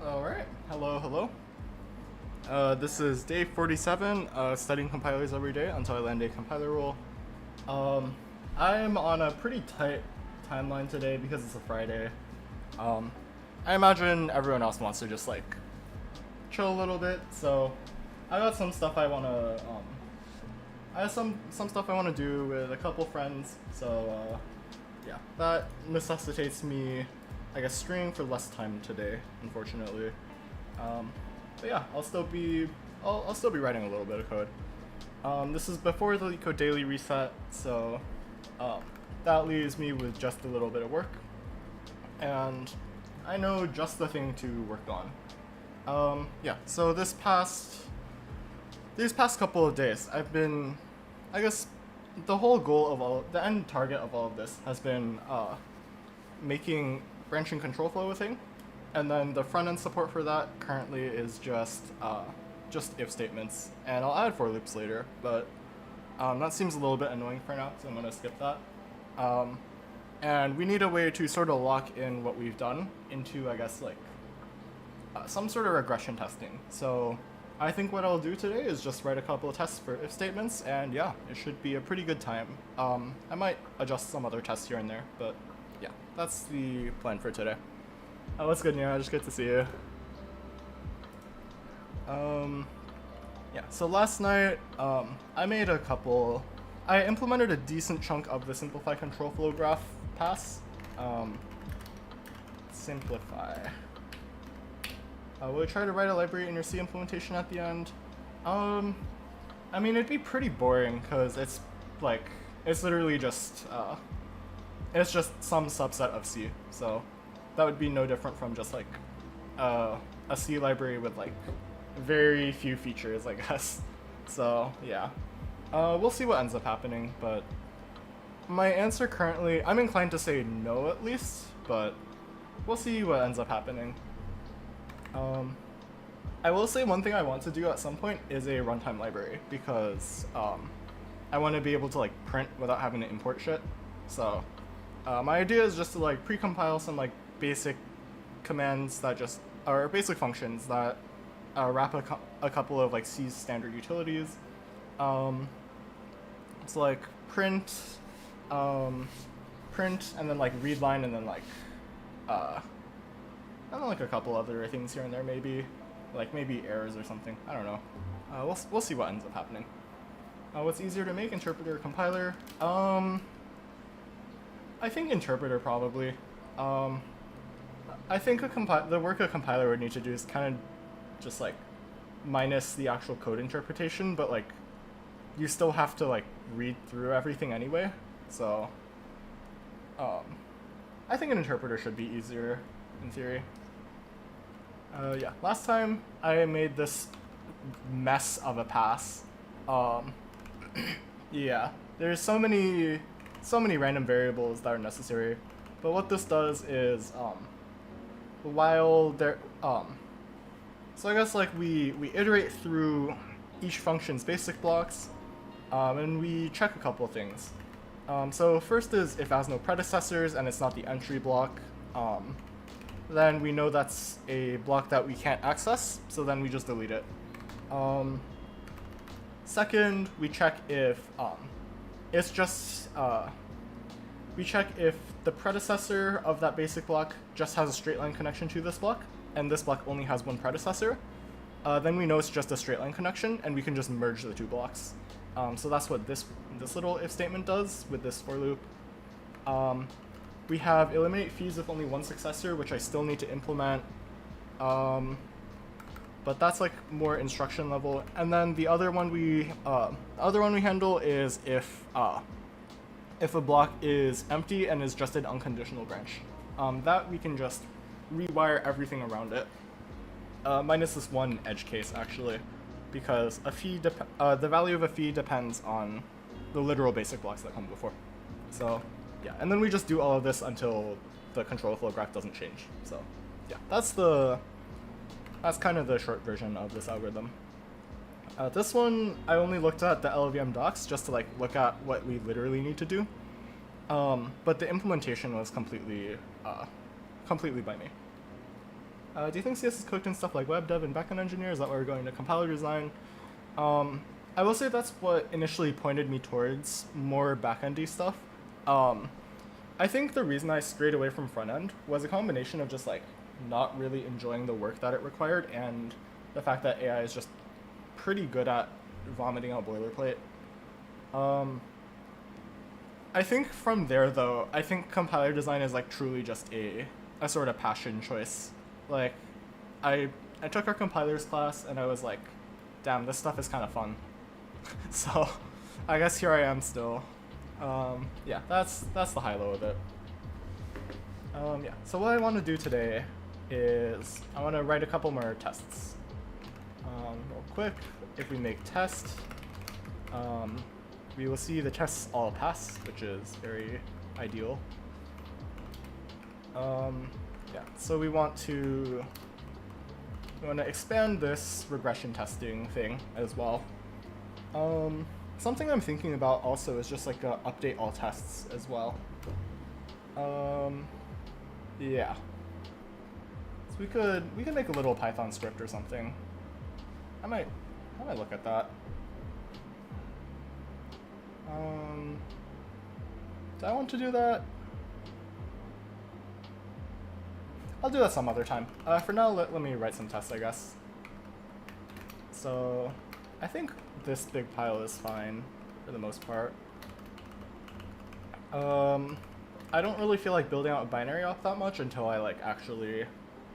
Alright, hello. This is day 47, studying compilers every day until I land a compiler role. I'm on a pretty tight timeline today because it's a Friday. I imagine everyone else wants to just like chill a little bit, so I got some stuff I have some stuff I want to do with a couple friends, so yeah, that necessitates me, I guess, stringing for less time today, unfortunately. But yeah, I'll still be writing a little bit of code. This is before the LeetCode daily reset, so that leaves me with just a little bit of work, and I know just the thing to work on. Yeah, so these past couple of days, I've been, I guess, the whole goal of the end target of all of this has been making branching control flow a thing, and then the front end support for that currently is just if statements, and I'll add for loops later, but that seems a little bit annoying for now, so I'm gonna skip that. And we need a way to sort of lock in what we've done into, I guess, like some sort of regression testing. So I think what I'll do today is just write a couple of tests for if statements, and yeah, it should be a pretty good time. I might adjust some other tests here and there, but yeah, that's the plan for today. What's good, Nira? Just good to see you. Yeah, so last night, I implemented a decent chunk of the simplify control flow graph pass. Simplify. Will you try to write a library in your C implementation at the end? I mean, it'd be pretty boring, because it's literally just, it's just some subset of C, so that would be no different from just like a C library with like very few features, I guess. So yeah, we'll see what ends up happening, but my answer currently, I'm inclined to say no at least, but we'll see what ends up happening. I will say one thing I want to do at some point is a runtime library, because I want to be able to like print without having to import shit. So my idea is just to like precompile some like basic commands that just are basic functions that wrap a couple of like C's standard utilities. It's like print, and then like read line, and then like a couple other things here and there, maybe errors or something. I don't know. We'll see what ends up happening. What's easier to make, interpreter or compiler? I think interpreter probably. I think the work a compiler would need to do is kind of just like minus the actual code interpretation, but like you still have to like read through everything anyway. So I think an interpreter should be easier in theory. Yeah, last time I made this mess of a pass. Yeah, there's so many random variables that are necessary, but what this does is while there so I guess like we iterate through each function's basic blocks, and we check a couple of things. So first is if it has no predecessors and it's not the entry block, then we know that's a block that we can't access, so then we just delete it. Second, we check if it's just we check if the predecessor of that basic block just has a straight line connection to this block, and this block only has one predecessor. Then we know it's just a straight line connection, and we can just merge the two blocks. So that's what this little if statement does with this for loop. We have eliminate fees with only one successor, which I still need to implement. But that's like more instruction level. And then the other one we handle is if a block is empty and is just an unconditional branch. That we can just rewire everything around it, minus this one edge case actually, because a fee the value of a fee depends on the literal basic blocks that come before. So yeah, and then we just do all of this until the control flow graph doesn't change. So yeah, that's kind of the short version of this algorithm. This one, I only looked at the LLVM docs just to like look at what we literally need to do. But the implementation was completely by me. Do you think CS is cooked in stuff like web dev and backend engineer? Is that why we're going to compiler design? I will say that's what initially pointed me towards more backendy stuff. Um, I think the reason I strayed away from front end was a combination of just like not really enjoying the work that it required and the fact that AI is just pretty good at vomiting out boilerplate. Um, I think from there though, I think compiler design is like truly just a sort of passion choice. Like, I I took our compilers class and I was like, damn, this stuff is kind of fun. So, I guess here I am still. Yeah, that's the high low of it. Yeah, so what I want to do today is I want to write a couple more tests. Real quick, if we make test, we will see the tests all pass, which is very ideal. Yeah, so we want to expand this regression testing thing as well. Something I'm thinking about also is just like update all tests as well. Yeah. So we could make a little Python script or something. I might look at that. Do I want to do that? I'll do that some other time. For now, let me write some tests, I guess. So, I think this big pile is fine for the most part. I don't really feel like building out a binary op that much until I like actually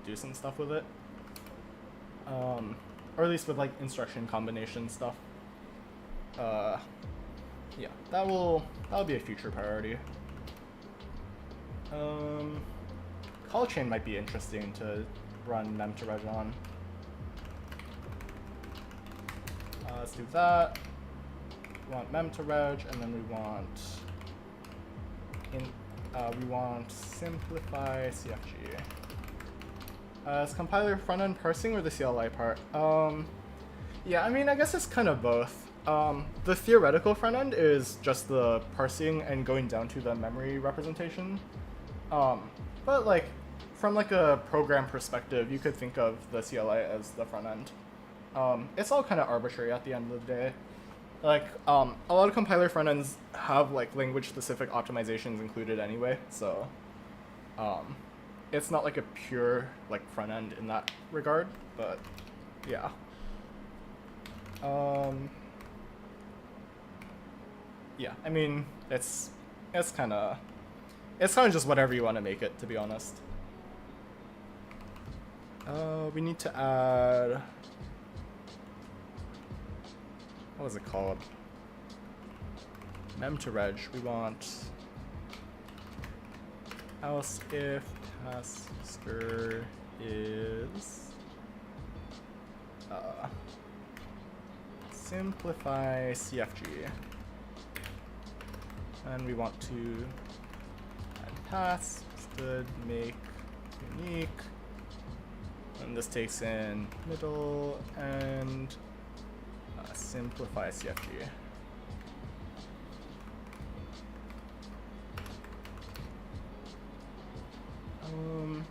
do some stuff with it. Or at least with like instruction combination stuff. Yeah, that'll be a future priority. Call chain might be interesting to run mem2reg on. Let's do that. We want mem2reg, and then we want simplify CFG. Is compiler front-end parsing or the CLI part? Yeah, I mean, I guess it's kind of both. The theoretical front-end is just the parsing and going down to the memory representation. But like, from like a program perspective, you could think of the CLI as the front-end. It's all kind of arbitrary at the end of the day. Like, a lot of compiler front-ends have like language-specific optimizations included anyway, so it's not like a pure like front-end in that regard, but yeah. Yeah, I mean, it's kind of just whatever you want to make it, to be honest. We need to add, what was it called? mem2reg. We want else if tasker is simplify CFG. And we want to add paths, stood, make, unique. And this takes in middle and simplify CFG.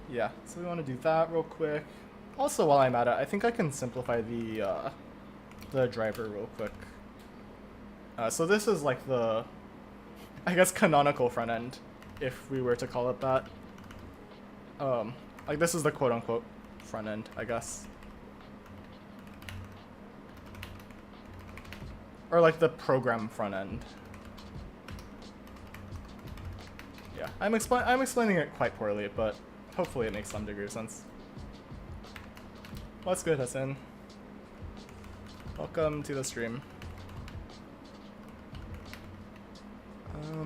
Yeah, so we want to do that real quick. Also, while I'm at it, I think I can simplify the driver real quick. So this is like the, I guess, canonical front end, if we were to call it that. Like this is the quote-unquote front end, I guess. Or like the program front end. Yeah, I'm explaining it quite poorly, but hopefully it makes some degree of sense. What's good, Hassan? Welcome to the stream.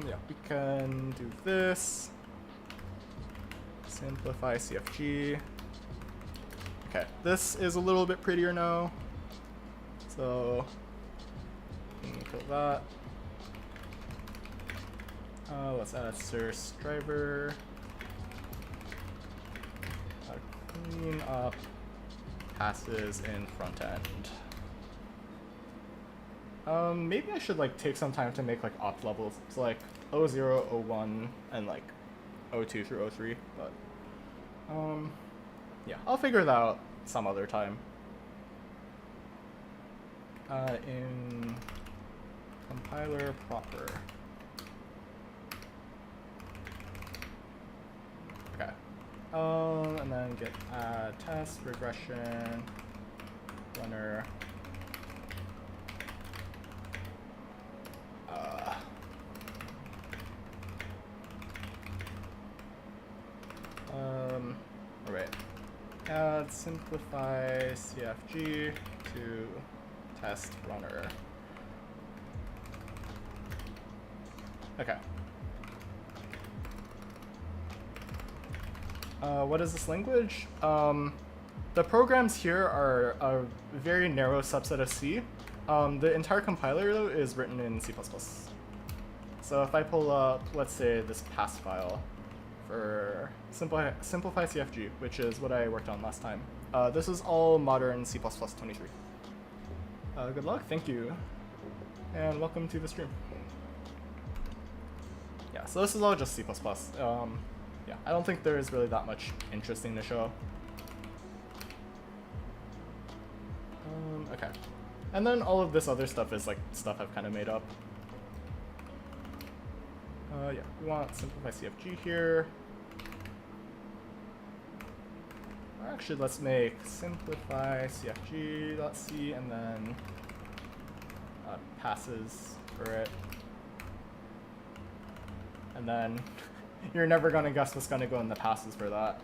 Yeah, we can do this. Simplify CFG. Okay, this is a little bit prettier now. So, kill that. Let's add source driver. Clean up passes in front end. Maybe I should like take some time to make like opt levels. It's like O0, O1, and like O2 through O3, but Yeah, I'll figure that out some other time. In compiler proper. Okay. And then get add test regression runner. Alright. Add simplify CFG to test runner. Okay. What is this language? The programs here are a very narrow subset of C. The entire compiler, though, is written in C++. So if I pull up, let's say, this pass file for simplify CFG, which is what I worked on last time, this is all modern C++ 23. Good luck, thank you, and welcome to the stream. Yeah, so this is all just C++. Yeah, I don't think there is really that much interesting to show. Okay. And then all of this other stuff is like stuff I've kind of made up. Yeah, we want simplify CFG here. Or actually, let's make simplify CFG.c and then passes for it. And then you're never gonna guess what's gonna go in the passes for that.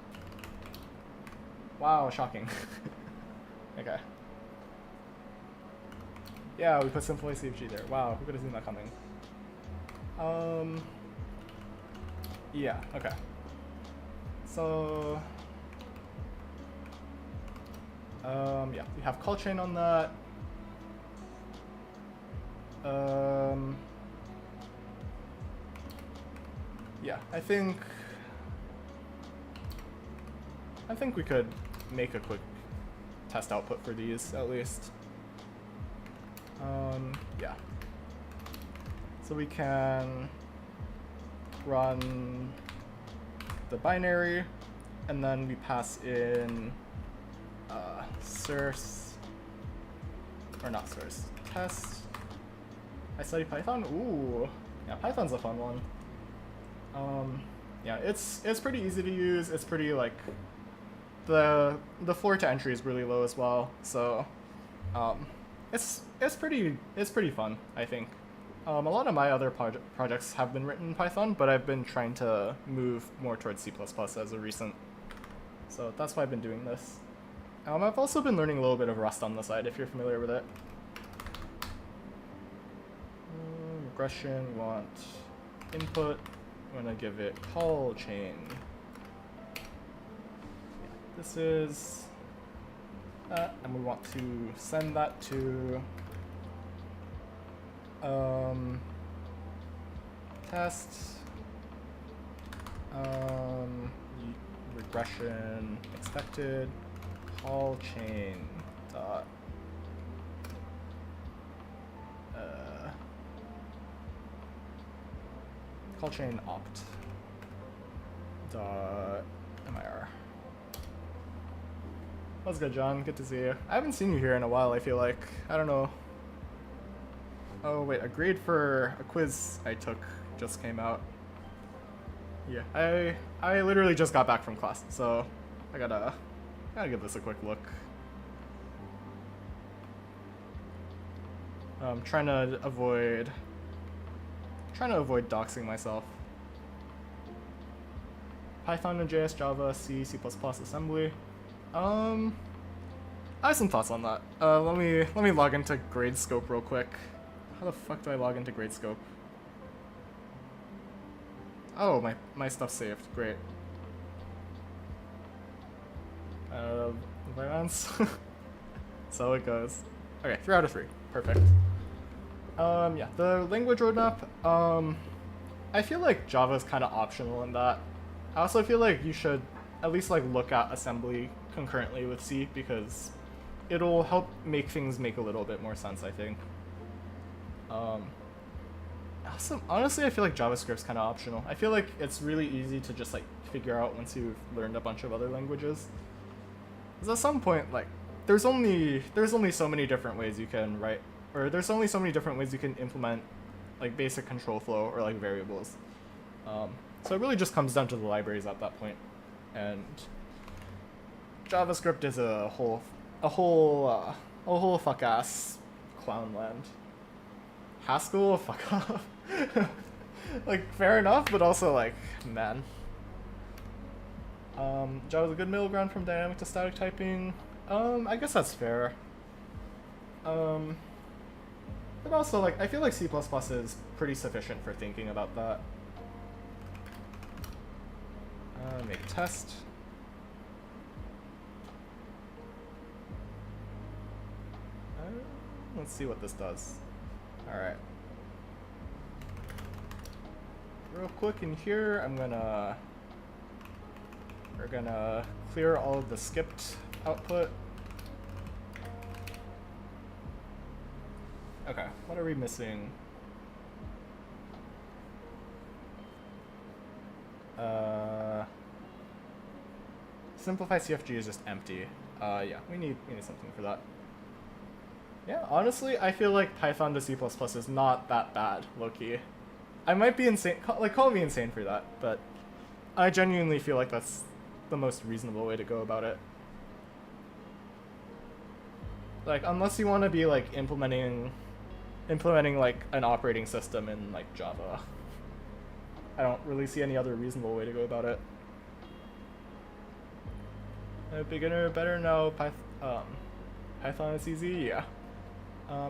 Wow, shocking. Okay. Yeah, we put simplify CFG there. Wow, who could have seen that coming? Yeah, okay. So, yeah, we have call chain on that. Yeah, I think we could make a quick test output for these at least. Yeah. So we can run the binary, and then we pass in source, or not source, test. I study Python? Ooh, yeah, Python's a fun one. Yeah, it's pretty easy to use. It's pretty like the floor to entry is really low as well. So it's pretty fun, I think. A lot of my other projects have been written in Python, but I've been trying to move more towards C++ as of recent. So that's why I've been doing this. I've also been learning a little bit of Rust on the side, if you're familiar with it. Regression, want input. I'm gonna give it call chain. Yeah, this is that, and we want to send that to test regression expected call chain dot call chain opt dot mir. What's good, John? Good to see you. I haven't seen you here in a while, I feel like. I don't know. Oh wait, a grade for a quiz I took just came out. Yeah, I literally just got back from class, so I gotta give this a quick look. I'm trying to avoid doxing myself. Python and JS, Java, C, C++, assembly. I have some thoughts on that. Let me log into Gradescope real quick. How the fuck do I log into Gradescope? Oh, my stuff's saved. Great. Violence. So it goes. Okay, 3 out of 3. Perfect. Yeah, the language roadmap. I feel like Java is kind of optional in that. I also feel like you should at least like look at assembly concurrently with C because it'll help make things make a little bit more sense, I think. Also, honestly, I feel like JavaScript's kind of optional. I feel like it's really easy to just like figure out once you've learned a bunch of other languages. Because at some point, like, there's only so many different ways you can write, or there's only so many different ways you can implement like basic control flow or like variables. So it really just comes down to the libraries at that point, and JavaScript is a whole fuck ass clown land. Haskell, fuck off. Like, fair enough, but also like, man. Java's a good middle ground from dynamic to static typing. I guess that's fair. But also, like, I feel like C++ is pretty sufficient for thinking about that. Make test. Let's see what this does. Alright. Real quick in here, we're gonna clear all of the skipped output. Okay, what are we missing? Simplify CFG is just empty. Yeah, we need something for that. Yeah, honestly, I feel like Python to C++ is not that bad, low-key. I might be insane, call me insane for that, but I genuinely feel like that's the most reasonable way to go about it. Like, unless you want to be like implementing like an operating system in like Java, I don't really see any other reasonable way to go about it. A beginner better know Python is easy, yeah.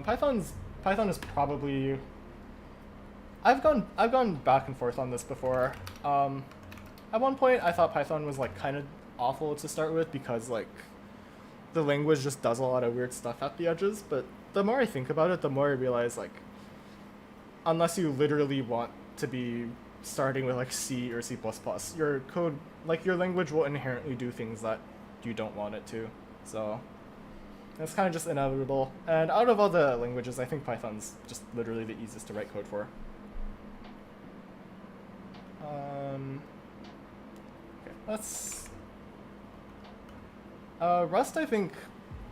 Python is probably, I've gone back and forth on this before. At one point I thought Python was like kind of awful to start with because like the language just does a lot of weird stuff at the edges, but the more I think about it, the more I realize like unless you literally want to be starting with like C or C++, your code, like your language will inherently do things that you don't want it to. So it's kind of just inevitable. And out of all the languages, I think Python's just literally the easiest to write code for. Okay, let's... Rust, I think,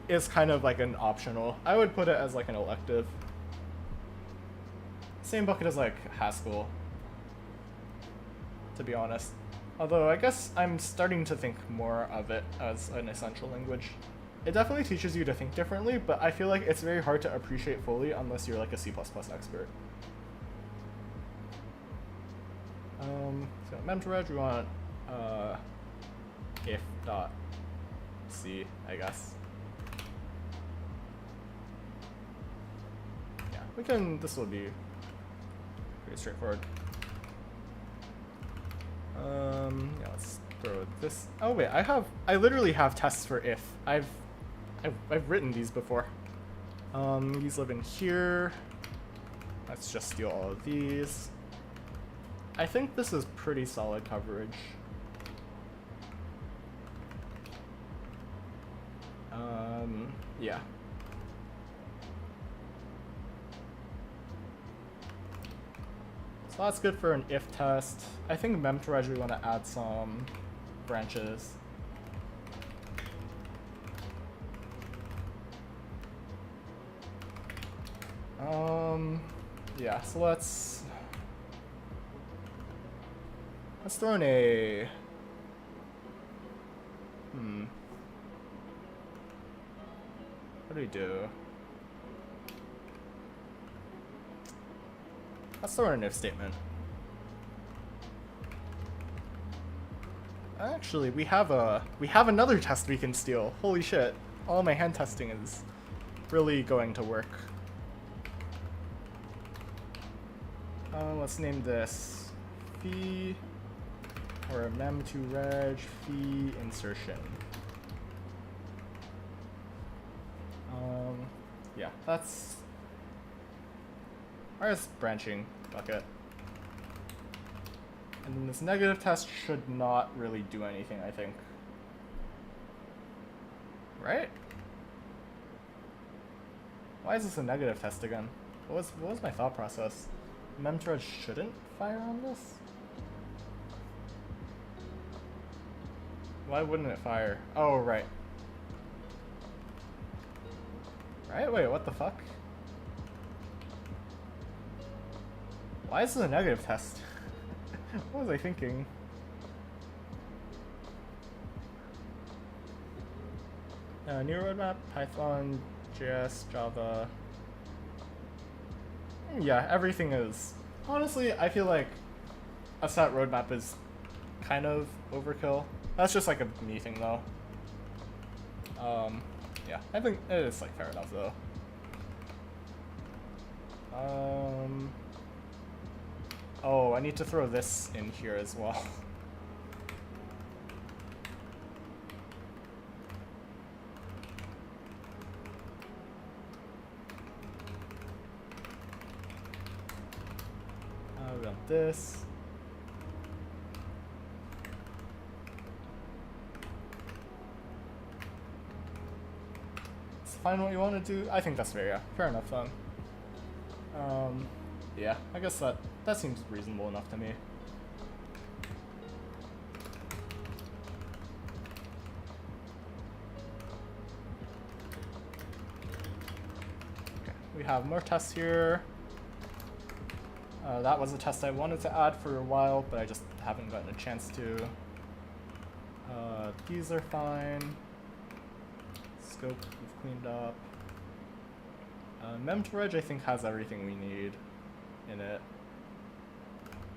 is kind of like an optional. I would put it as like an elective. Same bucket as like Haskell, to be honest. Although I guess I'm starting to think more of it as an essential language. It definitely teaches you to think differently, but I feel like it's very hard to appreciate fully unless you're like a C++ expert. So memtoreg, we want if.c, I guess. Yeah, we can, this will be pretty straightforward. Yeah, let's throw this. Oh wait, I literally have tests for if. I've written these before. These live in here. Let's just steal all of these. I think this is pretty solid coverage. Yeah. So that's good for an if test. I think memtoreg, we want to add some branches. Yeah, so let's throw in a, what do we do? Let's throw in an if statement. Actually, we have another test we can steal. Holy shit. All my hand testing is really going to work. Let's name this phi or mem to reg phi insertion. Yeah, that's our branching bucket. And then this negative test should not really do anything, I think. Right? Why is this a negative test again? What was my thought process? Memtoreg shouldn't fire on this? Why wouldn't it fire? Oh, right. Right? Wait, what the fuck? Why is this a negative test? What was I thinking? New roadmap, Python, JS, Java. Yeah, everything is. Honestly, I feel like a set roadmap is kind of overkill. That's just like a me thing though. Yeah, I think it is like fair enough though. Oh, I need to throw this in here as well. We got this. Find what you want to do. I think that's fair. Yeah, fair enough then. Yeah, I guess that seems reasonable enough to me. Okay, we have more tests here. That was a test I wanted to add for a while, but I just haven't gotten a chance to. These are fine. Scope we've cleaned up. Memtoreg I think has everything we need in it.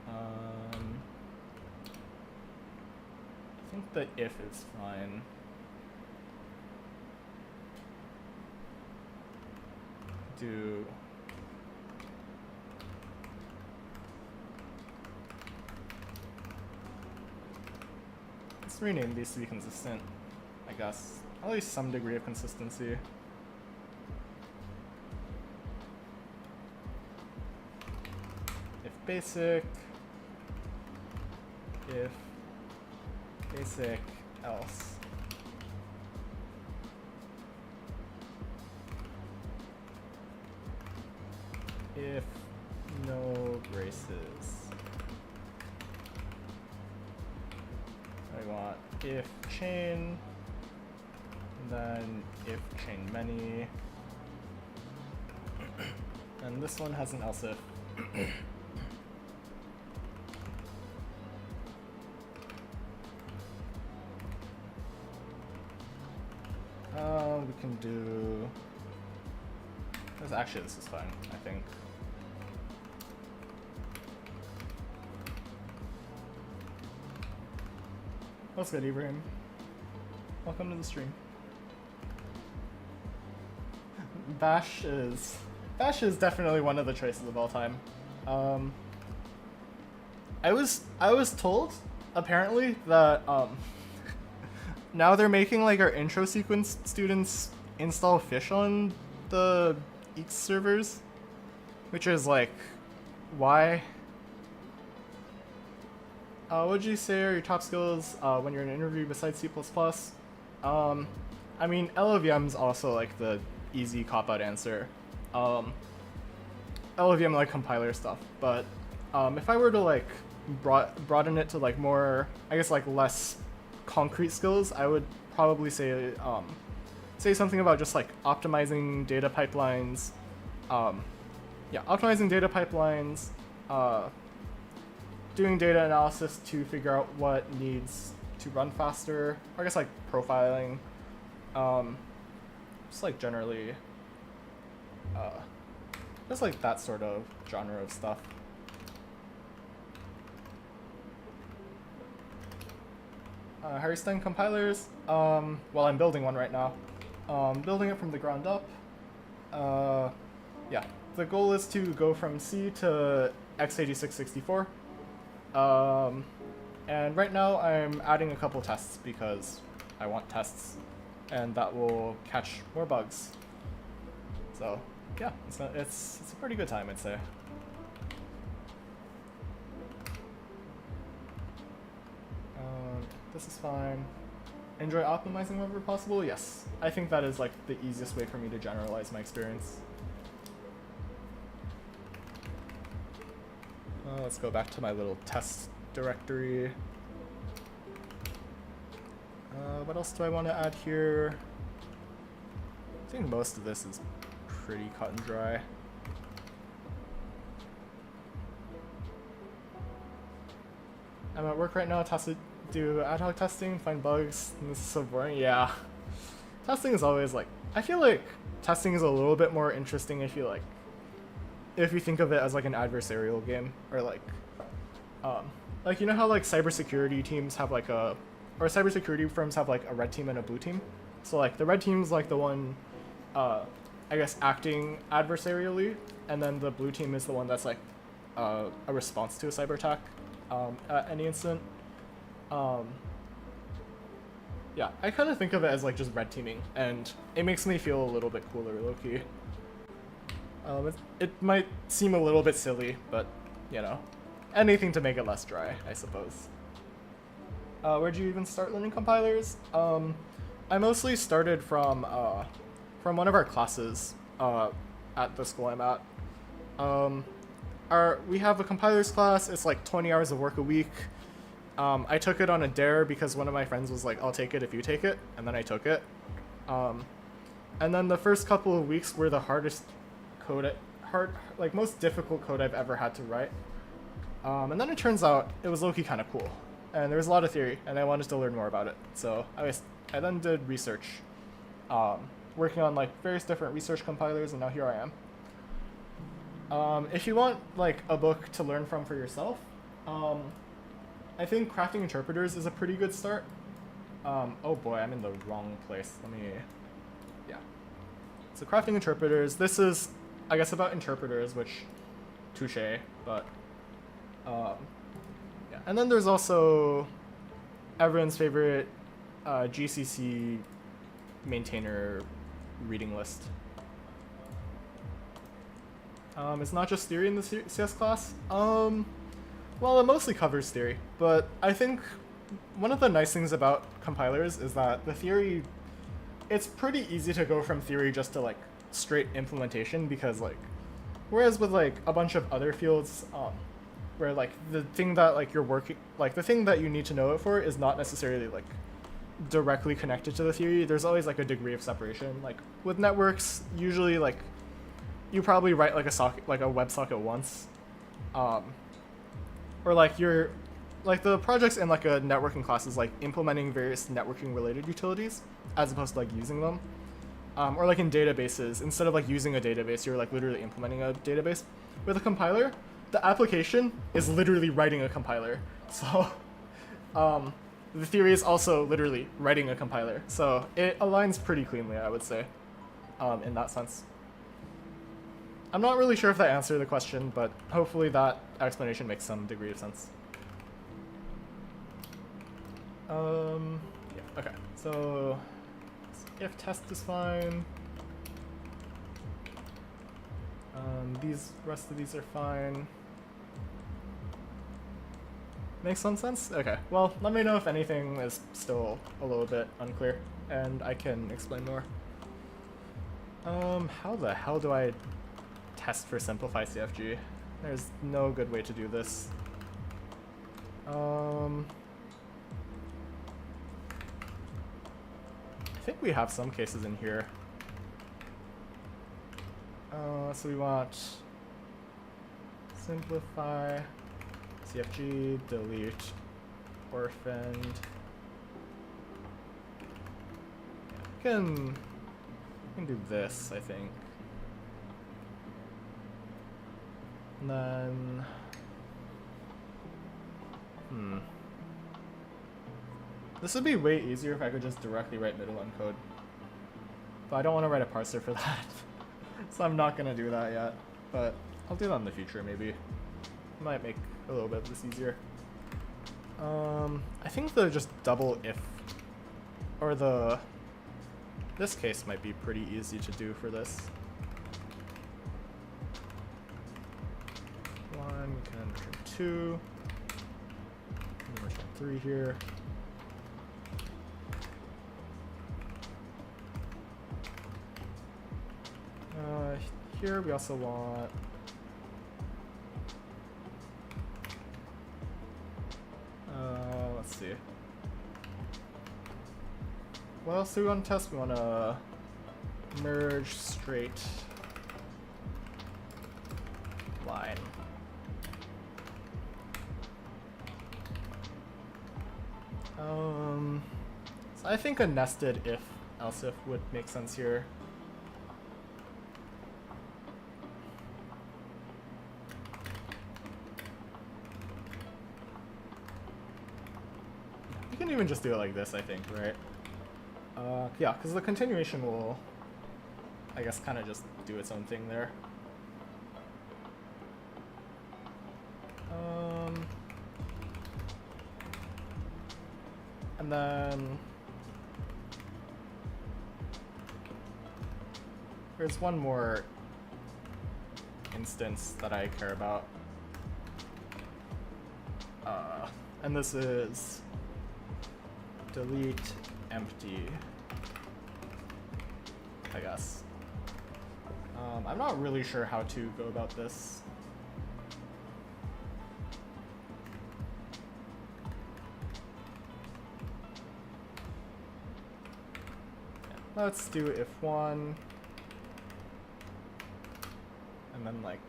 I think the if is fine. Let's rename these to be consistent, I guess. At least some degree of consistency. If basic else. If no braces. I want if chain, and then if chain many, and this one has an else if. We can do. Actually, this is fine, I think. What's good, Ibrahim? Welcome to the stream. Bash is definitely one of the choices of all time. I was told apparently that now they're making like our intro sequence students install fish on the EEX servers, which is like, why? What would you say are your top skills when you're in an interview besides C++? I mean, LLVM's also like the easy cop-out answer. LLVM like compiler stuff, but if I were to like broaden it to like more, I guess like less concrete skills, I would probably say something about just like optimizing data pipelines. Yeah, optimizing data pipelines, doing data analysis to figure out what needs to run faster. I guess like profiling, just like generally, just like that sort of genre of stuff. Harry Stein compilers. Well, I'm building one right now. Building it from the ground up. Yeah, the goal is to go from C to x86-64. And right now I'm adding a couple tests because I want tests, and that will catch more bugs. So yeah, it's a pretty good time, I'd say. This is fine. Enjoy optimizing whenever possible? Yes. I think that is like the easiest way for me to generalize my experience. Let's go back to my little test directory. What else do I want to add here? I think most of this is pretty cut and dry. I'm at work right now, tasked to do ad hoc testing, find bugs, and this is so boring. Yeah. Testing is always like, I feel like testing is a little bit more interesting if you think of it as like an adversarial game, or like you know how like cybersecurity teams have like or cybersecurity firms have like a red team and a blue team? So like the red team's like the one, I guess, acting adversarially, and then the blue team is the one that's like a response to a cyber attack at any instant. Yeah, I kind of think of it as like just red teaming, and it makes me feel a little bit cooler, low-key. It might seem a little bit silly, but, you know, anything to make it less dry, I suppose. Where'd you even start learning compilers? I mostly started from one of our classes at the school I'm at. We have a compilers class. It's like 20 hours of work a week. I took it on a dare because one of my friends was like, I'll take it if you take it, and then I took it. And then the first couple of weeks were the hardest most difficult code I've ever had to write. And then it turns out it was low-key kind of cool, and there was a lot of theory, and I wanted to learn more about it. So I then did research, working on like various different research compilers, and now here I am. If you want like a book to learn from for yourself, I think Crafting Interpreters is a pretty good start. Oh boy, I'm in the wrong place. Yeah. So Crafting Interpreters, this is, I guess, about interpreters, which, touche, but, yeah. And then there's also everyone's favorite GCC maintainer reading list. It's not just theory in the CS class. Well, it mostly covers theory, but I think one of the nice things about compilers is that the theory, it's pretty easy to go from theory just to like straight implementation, because like, whereas with like a bunch of other fields, where like the thing that like you're working, like the thing that you need to know it for is not necessarily like directly connected to the theory, there's always like a degree of separation. Like with networks, usually like you probably write like a socket, like a WebSocket once, or like the projects in like a networking class is like implementing various networking related utilities as opposed to like using them. Or like in databases, instead of like using a database, you're like literally implementing a database. With a compiler, the application is literally writing a compiler. So the theory is also literally writing a compiler. So it aligns pretty cleanly, I would say, in that sense. I'm not really sure if that answered the question, but hopefully that explanation makes some degree of sense. Yeah, okay, so if test is fine, these rest of these are fine. Makes some sense? Okay, well, let me know if anything is still a little bit unclear, and I can explain more. How the hell do I test for Simplify CFG? There's no good way to do this. I think we have some cases in here. So we want simplify CFG, delete, orphaned. We can do this, I think. And then, this would be way easier if I could just directly write middle code. But I don't want to write a parser for that. So I'm not going to do that yet. But I'll do that in the future, maybe. Might make a little bit of this easier. I think the just double if, or this case might be pretty easy to do for this. One, we can return 2, and return 3 here. Here we also want let's see. What else do we want to test? We want to merge straight line. So I think a nested if else if would make sense here. You can even just do it like this, I think, right? Yeah, because the continuation will, I guess, kind of just do its own thing there. And then there's one more instance that I care about. And this is delete empty, I guess. I'm not really sure how to go about this. Let's do if one, and then like,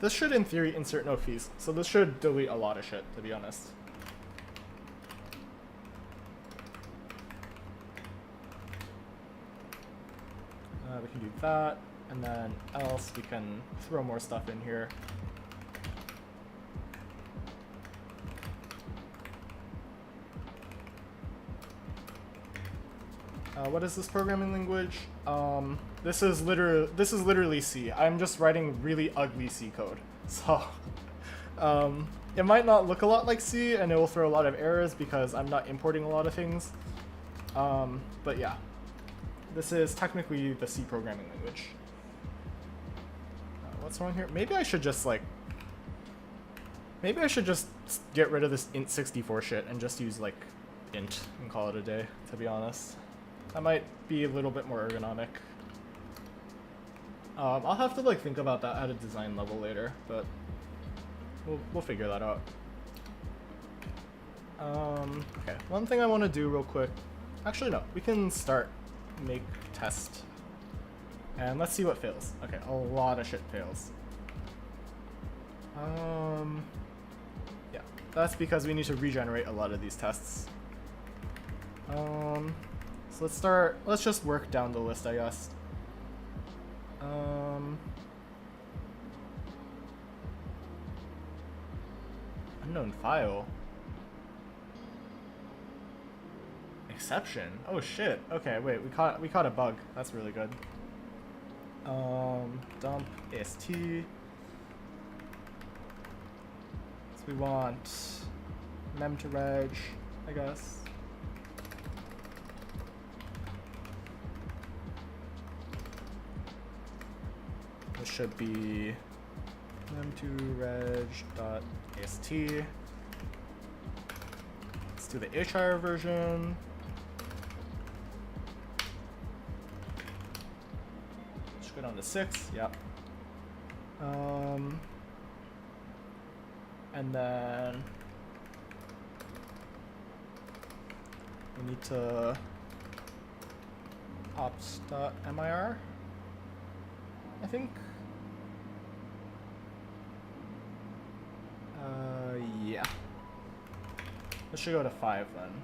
this should in theory insert no fees, so this should delete a lot of shit, to be honest. We can do that, and then else we can throw more stuff in here. What is this programming language? This is literally C. I'm just writing really ugly C code. So it might not look a lot like C, and it will throw a lot of errors because I'm not importing a lot of things. But yeah, this is technically the C programming language. What's wrong here? Maybe I should just get rid of this int64 shit and just use like int and call it a day, to be honest. That might be a little bit more ergonomic. I'll have to like think about that at a design level later, but we'll figure that out. Okay, one thing I want to do real quick. Actually, no, we can start make test, and let's see what fails. Okay, a lot of shit fails. Yeah, that's because we need to regenerate a lot of these tests. So let's just work down the list, I guess. Unknown file. Exception. Oh shit. Okay, wait, we caught a bug. That's really good. Dump AST. So we want mem to reg, I guess. This should be mem2reg.ast. Let's do the HIR version. Should go down to 6, yep. And then we need to opt.mir, I think. Yeah. This should go to 5 then.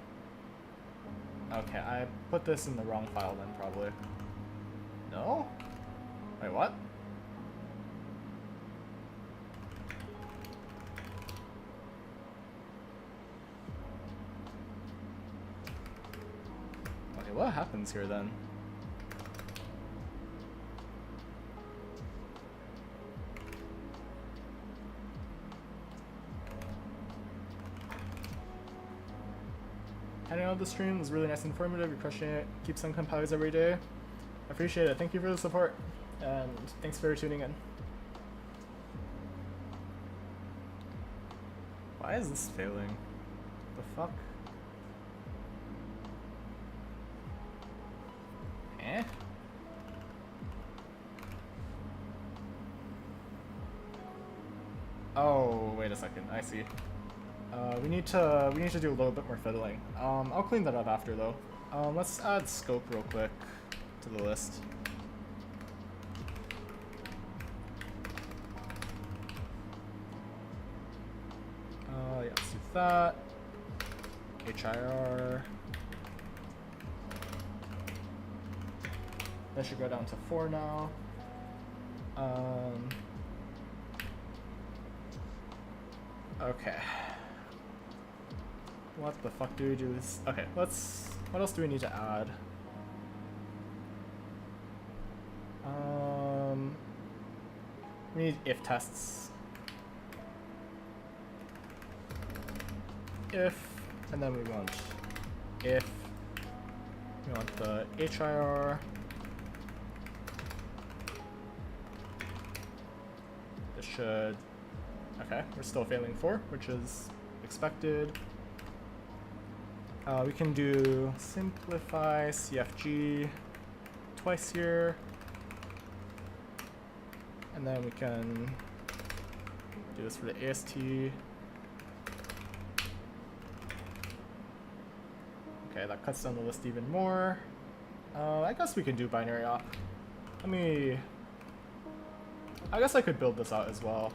Okay, I put this in the wrong file then, probably. No? Wait, what? Okay, what happens here then? Heading out of the stream was really nice and informative. You're crushing it. Keep some compilers every day. I appreciate it. Thank you for the support, and thanks for tuning in. Why is this failing? The fuck? Eh? Oh, wait a second. I see. We need to do a little bit more fiddling. I'll clean that up after though. Let's add scope real quick to the list. Yeah, let's do that. HIR. That should go down to 4 now. Okay. What the fuck do we do this? Okay, let's. What else do we need to add? We need if tests. If, and then we want if. We want the HIR. This should. Okay, we're still failing 4, which is expected. We can do simplify CFG twice here. And then we can do this for the AST. Okay, that cuts down the list even more. I guess we can do binary op. I guess I could build this out as well.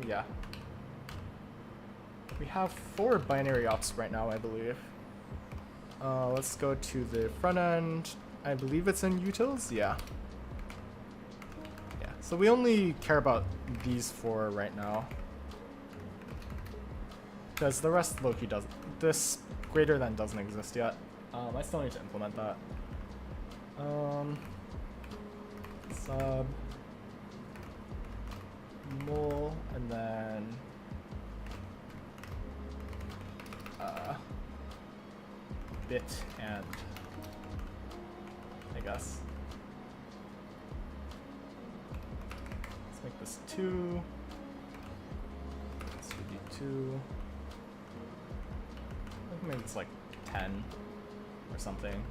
Yeah. We have 4 binary ops right now, I believe. Let's go to the front end. I believe it's in utils, yeah. Yeah, so we only care about these 4 right now. Because the rest Loki doesn't. This greater than doesn't exist yet. I still need to implement that. Sub mul and then bit and I guess. Let's make this 2. This would be 2. I think maybe it's like 10 or something.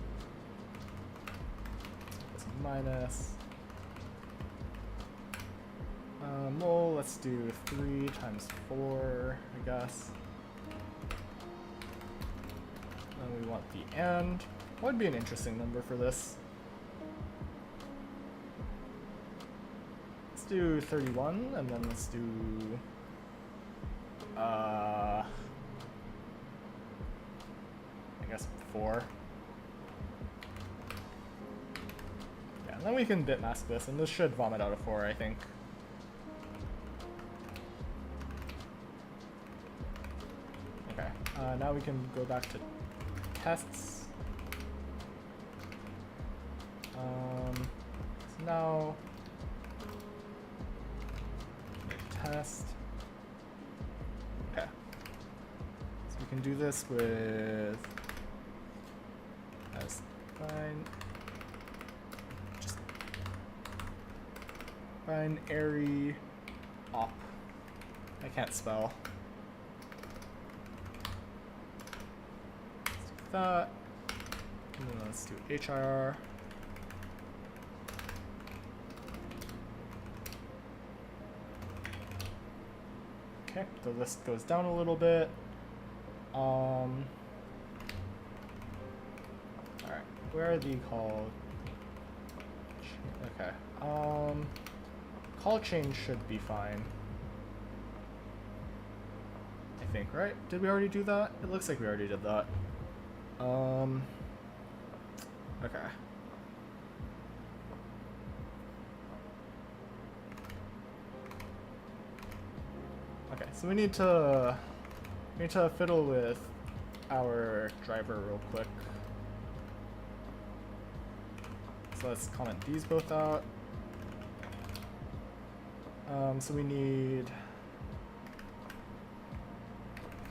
This minus. Mul, let's do 3 times 4, I guess. Then we want the and. What would be an interesting number for this? Let's do 31, and then let's do I guess 4. Yeah, and then we can bit mask this, and this should vomit out a 4, I think. Okay, now we can go back to tests. So now test. Okay. So we can do this with as fine. Just binary op. I can't spell. Let's do that. And then let's do HIR. Okay, the list goes down a little bit. Alright, where are the call? Okay, call chain should be fine. I think, right? Did we already do that? It looks like we already did that. Okay. Okay, so we need to fiddle with our driver real quick. So let's comment these both out. So we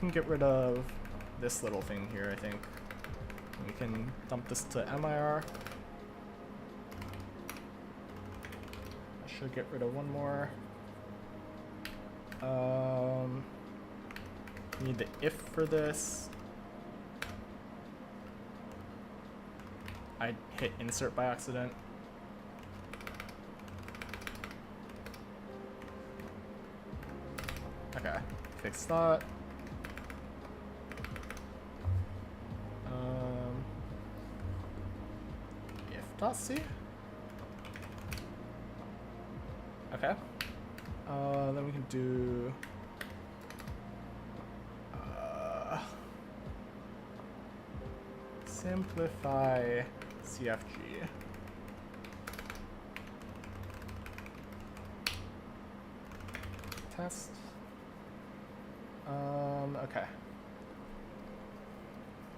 can get rid of this little thing here, I think. We can dump this to MIR. I should get rid of one more. Need the if for this. I hit insert by accident. Okay, fix that. If.c. Okay. Then we can do simplify CFG. Test. Okay.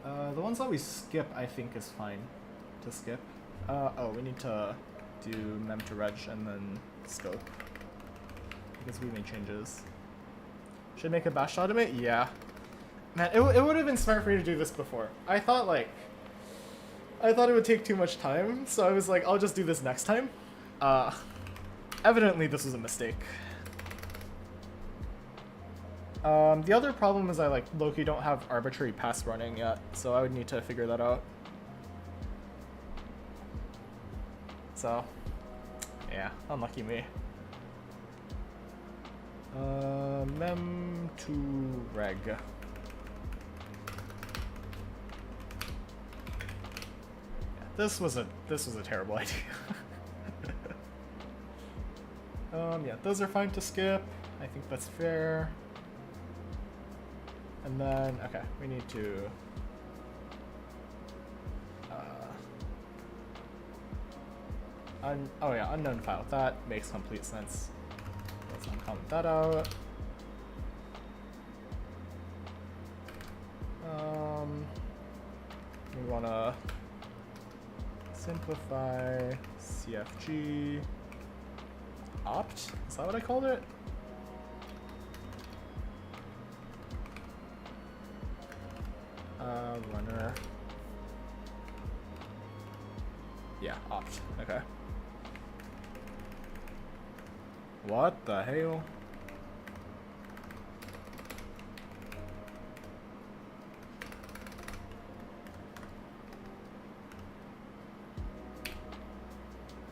The ones that we skip, I think, is fine to skip. Oh, we need to do mem to reg and then scope because we made changes. Should make a bash automate? Yeah. Man, it would have been smart for me to do this before. I thought it would take too much time, so I was like, I'll just do this next time. Evidently this was a mistake. The other problem is I low-key don't have arbitrary pass running yet, so I would need to figure that out. So, yeah, unlucky me. Mem to reg. Yeah, this was a terrible idea. Yeah, those are fine to skip. I think that's fair. And then, okay, we need to oh yeah, unknown file. That makes complete sense. Let's uncomment that out. We wanna simplify CFG opt. Is that what I called it? Runner. Yeah, opt. Okay. What the hell?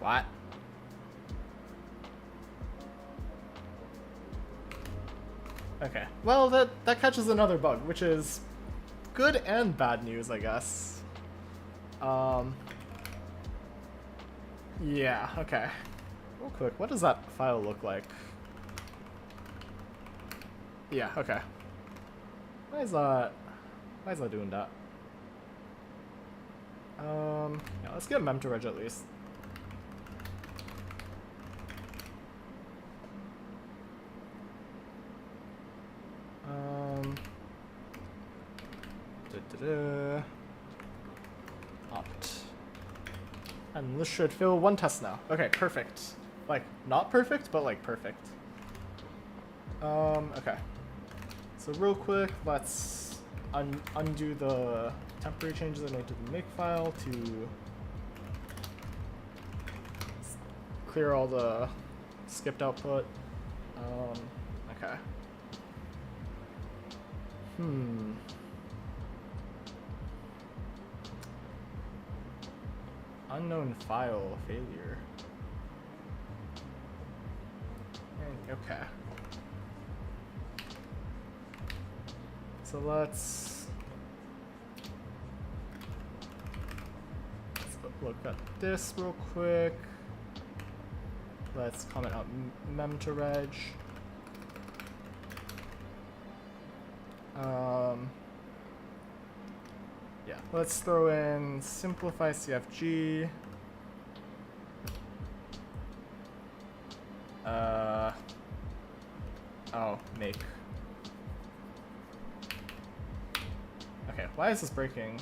What? Okay. Well, that catches another bug, which is good and bad news, I guess. Yeah, okay. Real quick, what does that file look like? Yeah, okay. Why is that doing that? Yeah, let's get mem to reg at least. Opt. And this should fill one test now. Okay, perfect. Like, not perfect, but like perfect. Okay. So real quick, let's undo the temporary changes I made to the makefile to clear all the skipped output. Okay. Unknown file failure. Okay. So let's look at this real quick. Let's comment out mem to reg. Yeah, let's throw in simplify CFG. Oh, make. Okay, why is this breaking?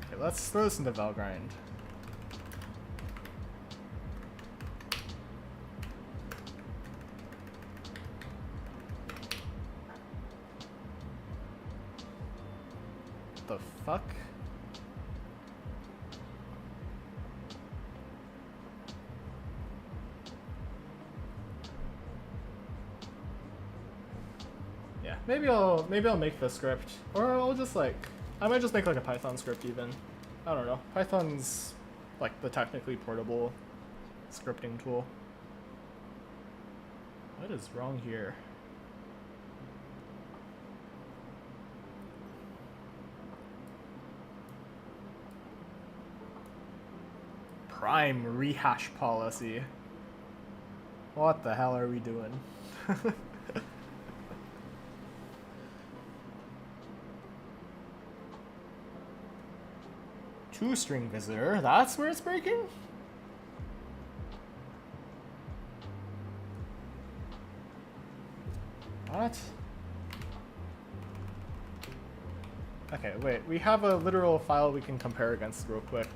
Okay, let's throw this into Valgrind. The fuck? Yeah, maybe I'll make the script, or I'll just I might just make like a Python script even. I don't know. Python's like the technically portable scripting tool. What is wrong here? prime rehash policy. What the hell are we doing? Two-string visitor, that's where it's breaking? What? Okay, wait, we have a literal file we can compare against real quick.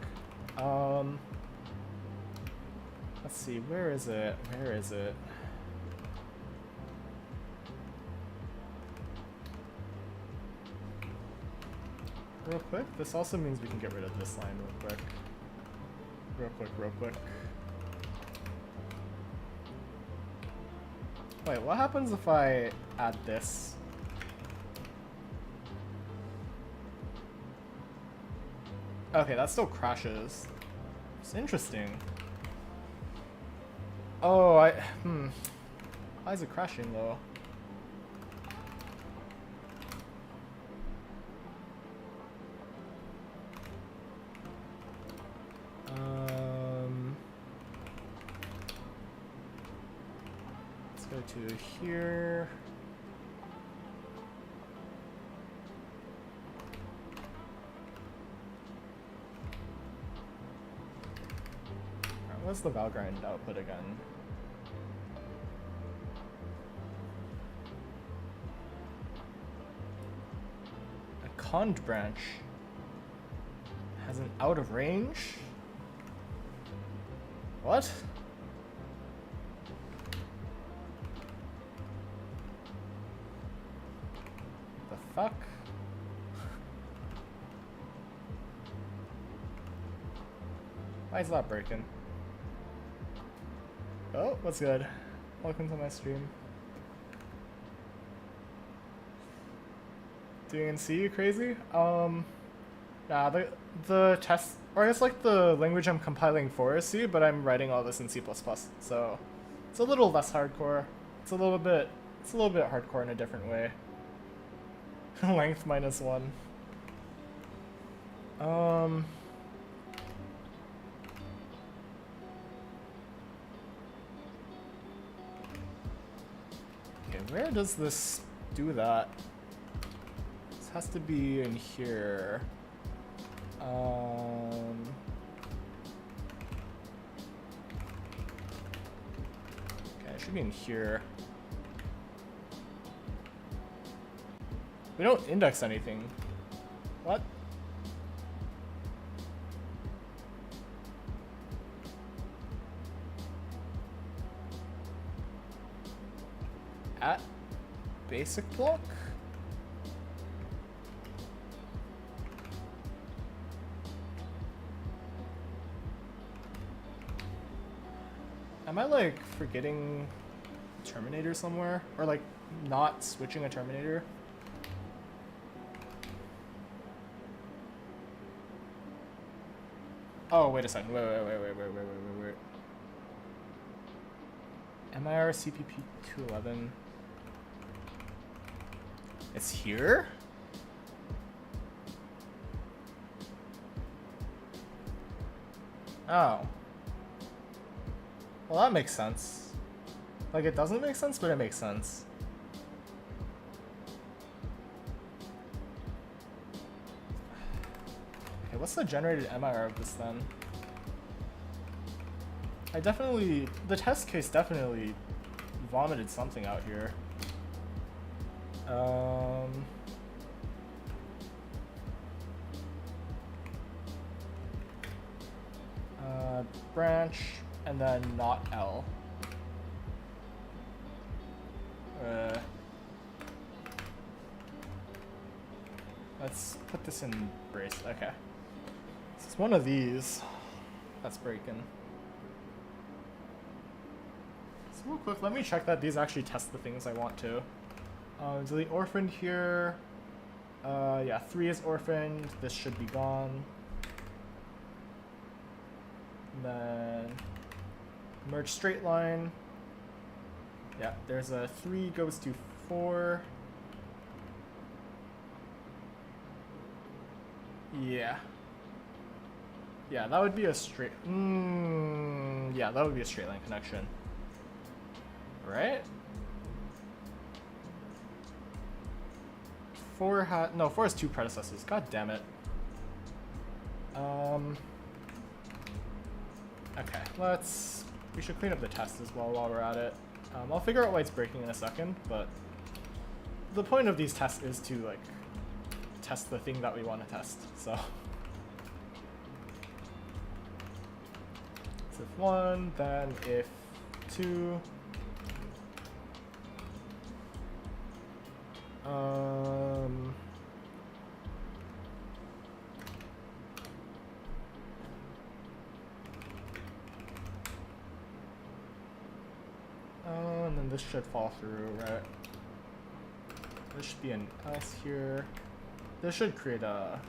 Let's see, where is it? Where is it? Real quick, this also means we can get rid of this line real quick. Real quick, real quick. Wait, what happens if I add this? Okay, that still crashes. It's interesting. Oh, why is it crashing though? Let's go to here. What's the Valgrind output again? A cond branch has an out of range? What? The fuck? Why is that breaking? Oh, what's good? Welcome to my stream. Doing in C, you crazy? Nah, the test, or I guess like the language I'm compiling for is C, but I'm writing all this in C++, so it's a little less hardcore. It's a little bit hardcore in a different way. Length -1. Where does this do that? This has to be in here. Okay, it should be in here. We don't index anything. What? At basic block? Am I like forgetting Terminator somewhere? Or like not switching a Terminator? Oh, wait a second. Wait. MIR CPP 211. It's here? Oh. Well, that makes sense. Like, it doesn't make sense, but it makes sense. Okay, what's the generated MIR of this then? The test case definitely vomited something out here. Branch, and then not L. Let's put this in brace. Okay. So it's one of these that's breaking. So real quick, let me check that these actually test the things I want to. Delete orphaned here. Yeah, 3 is orphaned. This should be gone. And then merge straight line. Yeah, there's a 3 goes to 4. Yeah. Yeah, that would be a straight. Yeah, that would be a straight line connection. Right? 4 no, 4 has 2 predecessors. God damn it. Okay, we should clean up the test as well while we're at it. I'll figure out why it's breaking in a second, but the point of these tests is to, like, test the thing that we want to test, so. So if 1, then if 2. And then this should fall through, right? There should be an else here. This should create a...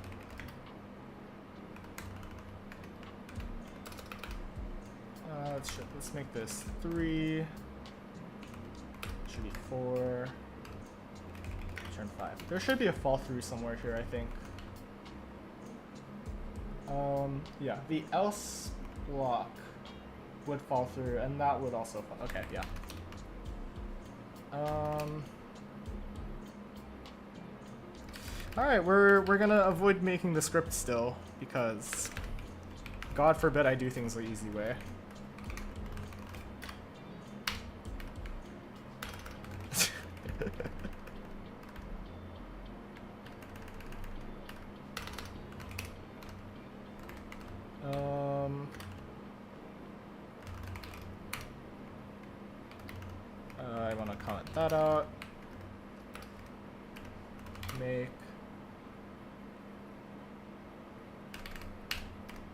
let's make this 3. Should be 4. Turn 5. There should be a fall through somewhere here, I think. Yeah, the else block would fall through, and that would also fall. Okay, yeah. Alright, we're gonna avoid making the script still, because God forbid I do things the easy way. I want to comment that out. Make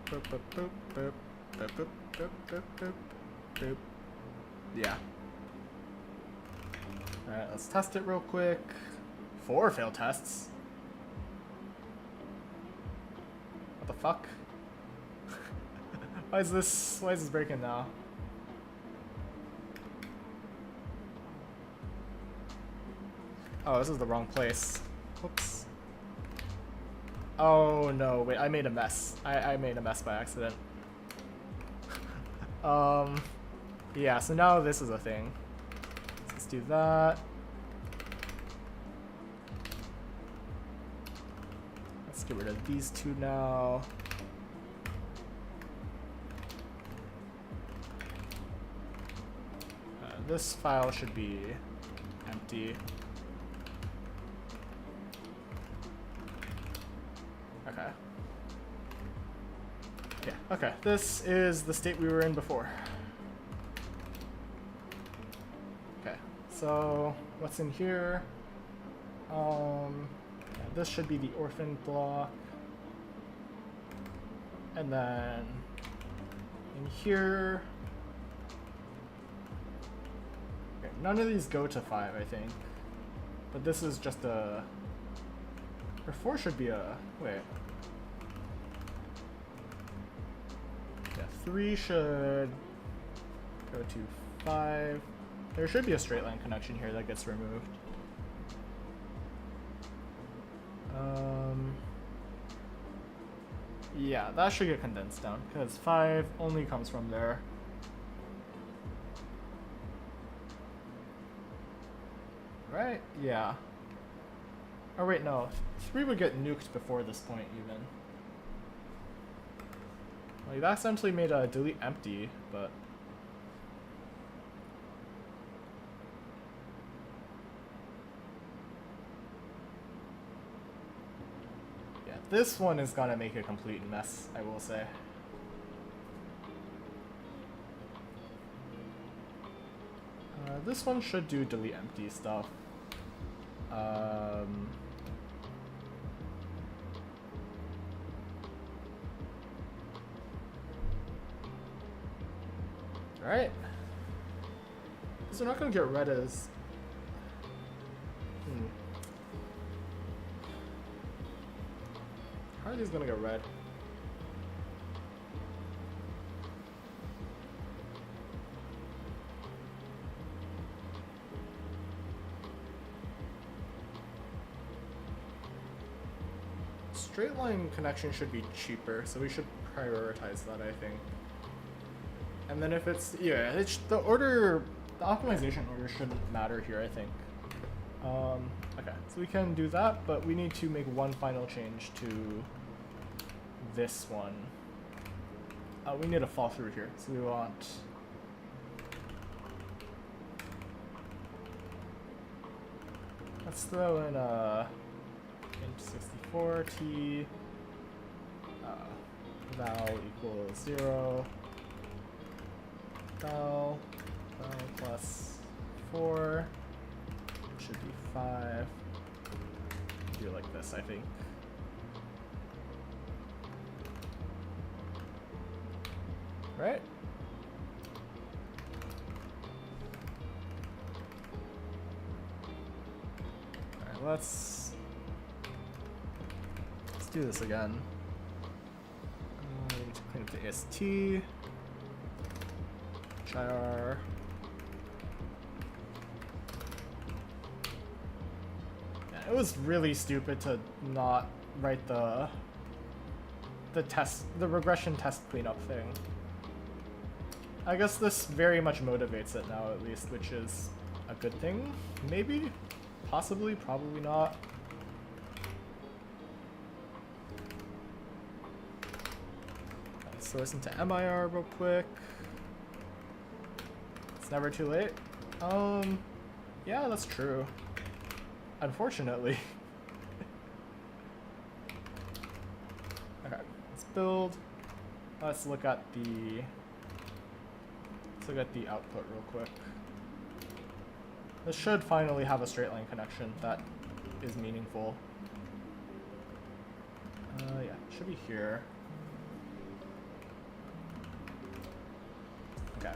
boop, boop, boop, boop, boop, boop, boop, boop, boop, boop. Yeah. Alright, let's test it real quick. 4 failed tests. What the fuck? Why is this breaking now? Oh, this is the wrong place. Whoops. Oh no, wait, I made a mess. I made a mess by accident. Yeah, so now this is a thing. So let's do that. Let's get rid of these 2 now. This file should be empty. Okay. Yeah, okay. This is the state we were in before. Okay, so what's in here? Yeah, this should be the orphan block. And then in here, okay, none of these go to 5, I think. But this is just a, or 4 should be a, wait. Yeah, 3 should go to 5. There should be a straight line connection here that gets removed. Yeah, that should get condensed down, because 5 only comes from there. Right? Yeah. Oh wait, no. 3 would get nuked before this point, even. Like, that essentially made a delete empty, but... This one is gonna make a complete mess, I will say. This one should do delete empty stuff. Right? Because we're not gonna get red as... How are these gonna get red? straight line connection should be cheaper, so we should prioritize that, I think. And then if it's, yeah, the optimization order shouldn't matter here, I think. Okay, so we can do that, but we need to make one final change to this one. We need a fall through here, so we want let's throw in int 64 t val equals 0 val plus 4 should be 5. Do it like this, I think. Right? Alright, let's do this again. We need to clean up the AST. Char. Yeah, it was really stupid to not write the regression test cleanup thing. I guess this very much motivates it now, at least, which is a good thing. Maybe? Possibly? Probably not. Let's source into MIR real quick. It's never too late. Yeah, that's true. Unfortunately. Okay, let's build. Let's look at the output real quick. This should finally have a straight line connection that is meaningful. Yeah, it should be here. Okay.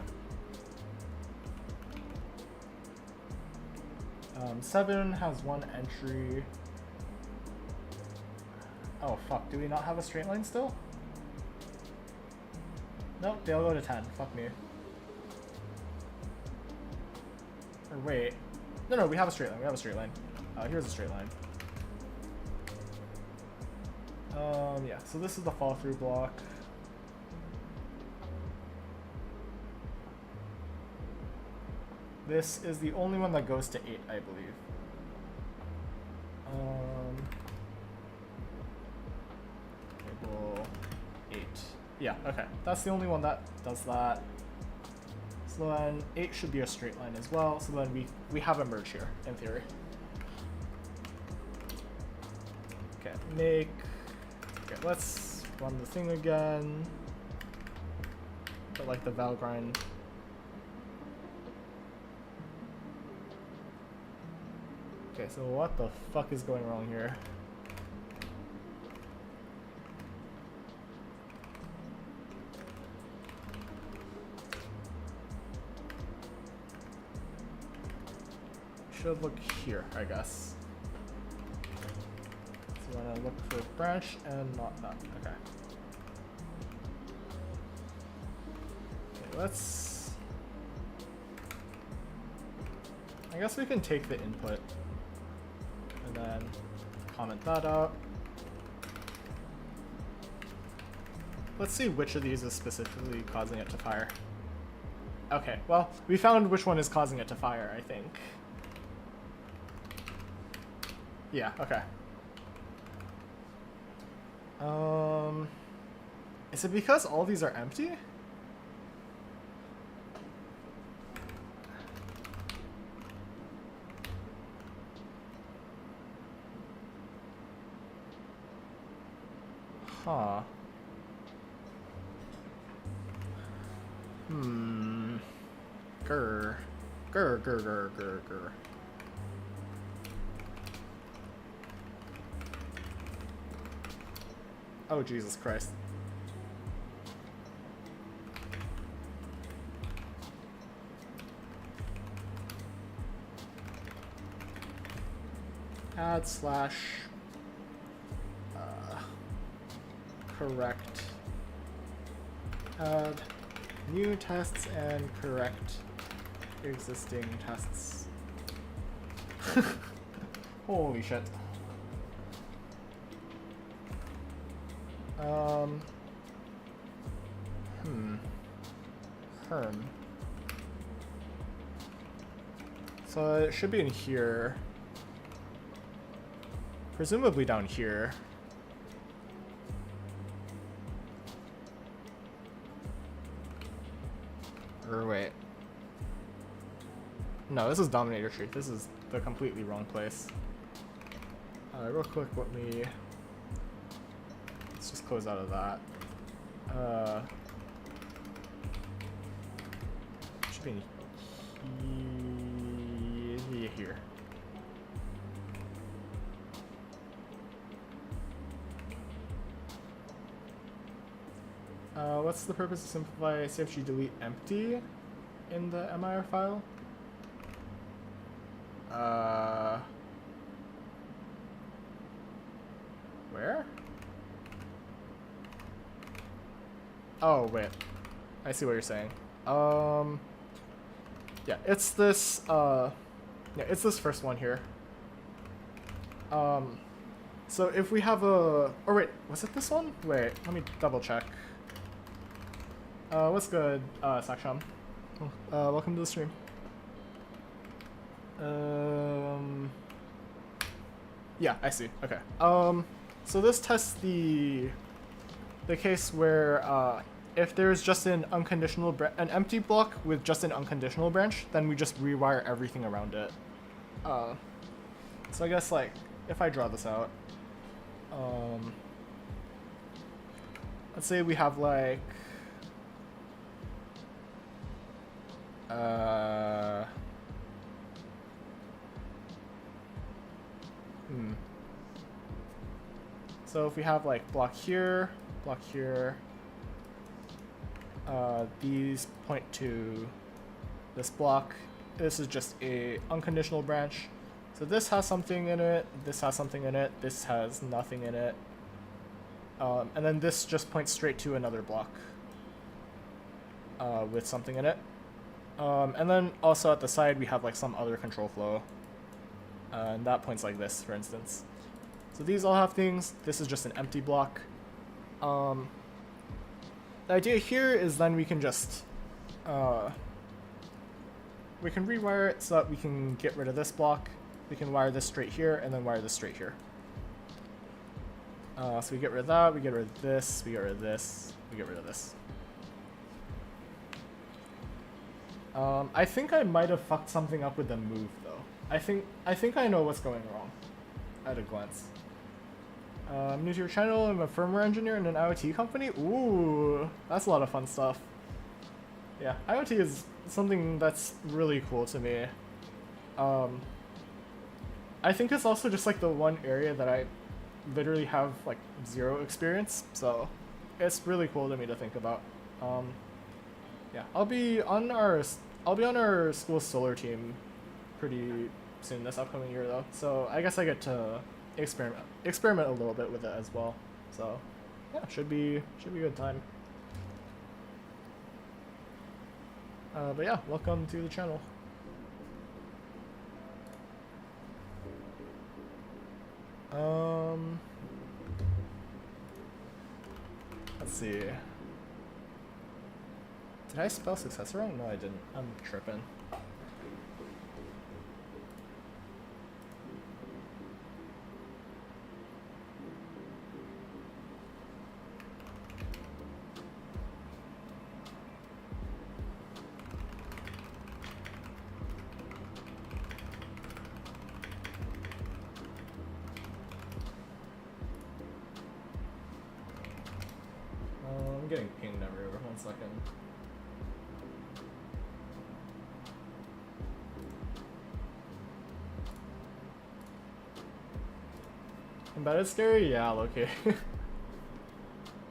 7 has one entry. Oh fuck, do we not have a straight line still? Nope, they'll go to 10. Fuck me. Or wait. No, we have a straight line. We have a straight line. Here's a straight line. Yeah, so this is the fall through block. This is the only one that goes to 8, I believe. Table 8. Yeah, okay. That's the only one that does that. So then 8 should be a straight line as well. So then we have a merge here, in theory. Okay, make. Okay, let's run the thing again. Put like the val grind. Okay, so what the fuck is going wrong here? Should look here, I guess. So I'm gonna look for branch and not that. Okay. Okay, let's. I guess we can take the input and then comment that out. Let's see which of these is specifically causing it to fire. Okay, well, we found which one is causing it to fire, I think. Yeah, okay. Is it because all these are empty? Huh. Grr. Grr, grr, grr, grr, grr. Oh, Jesus Christ. Add slash correct. Add new tests and correct existing tests. Holy shit. Um, Herm. So it should be in here. Presumably down here. Or wait. No, this is Dominator Tree. This is the completely wrong place. Real quick, let's just close out of that. Should be here. What's the purpose to simplify CFG delete empty in the MIR file? Where? Oh, wait. I see what you're saying. Yeah, it's this, it's this first one here. So if we have a, or wait, was it this one? Wait, let me double check. What's good, Saksham? Welcome to the stream. Yeah, I see. Okay. So this tests the case where if there's just an an empty block with just an unconditional branch, then we just rewire everything around it. So I guess like if I draw this out, let's say we have like So if we have like block here, these point to this block. This is just a unconditional branch. So this has something in it, this has something in it, this has nothing in it. And then this just points straight to another block with something in it. And then also at the side we have like some other control flow. And that points like this, for instance. So these all have things. This is just an empty block. The idea here is then we can just we can rewire it so that we can get rid of this block. We can wire this straight here and then wire this straight here. So we get rid of that, we get rid of this, we get rid of this, we get rid of this. I think I might have fucked something up with the move though. I think I know what's going wrong at a glance. I'm new to your channel. I'm a firmware engineer in an IoT company. Ooh, that's a lot of fun stuff. Yeah, IoT is something that's really cool to me. I think it's also just like the one area that I literally have like zero experience, so it's really cool to me to think about. Yeah, I'll be on our school solar team pretty soon this upcoming year though, so I guess I get to experiment a little bit with it as well. So yeah, should be a good time. But yeah, welcome to the channel. Let's see. Did I spell success wrong? No, I didn't. I'm tripping. I'm getting pinged everywhere. 1 second. Embedded scary? Yeah, okay.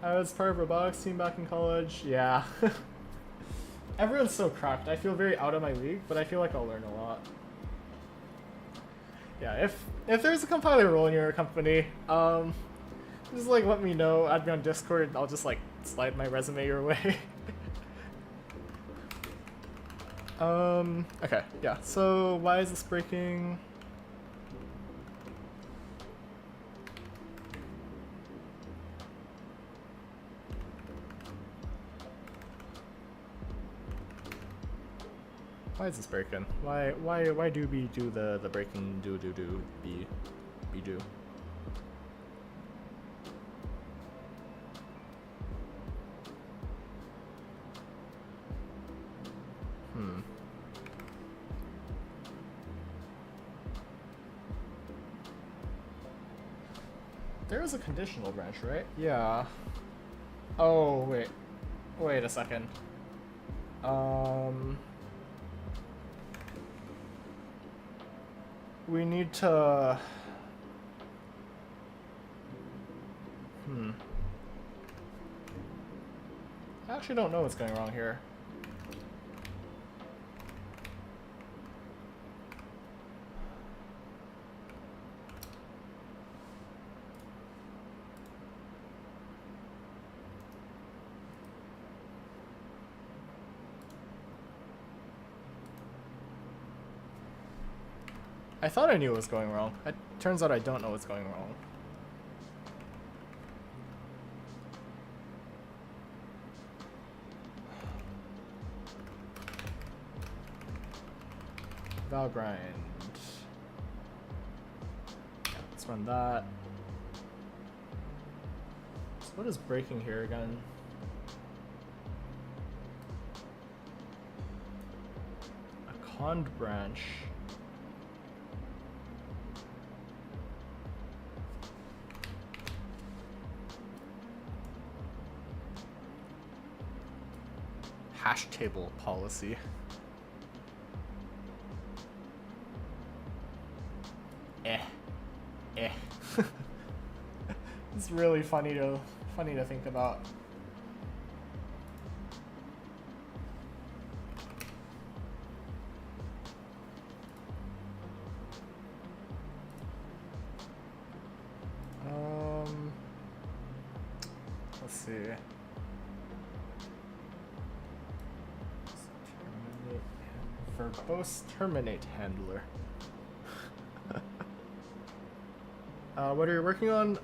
I was part of robotics team back in college. Yeah. Everyone's so cracked. I feel very out of my league, but I feel like I'll learn a lot. Yeah, if there's a compiler role in your company, just like let me know, add me on Discord, I'll just like slide my resume your way. Okay, yeah, so why is this breaking? Why is this breaking? Why do we do the breaking do be do? There is a conditional branch, right? Yeah. Oh, wait. Wait a second. We need to... I actually don't know what's going wrong here. I thought I knew what was going wrong. It turns out I don't know what's going wrong. Valgrind. Yeah, let's run that. So what is breaking here again? A cond branch. Hash table policy. It's really funny to think about. Let's see. Verbose terminate handler. What are you working on?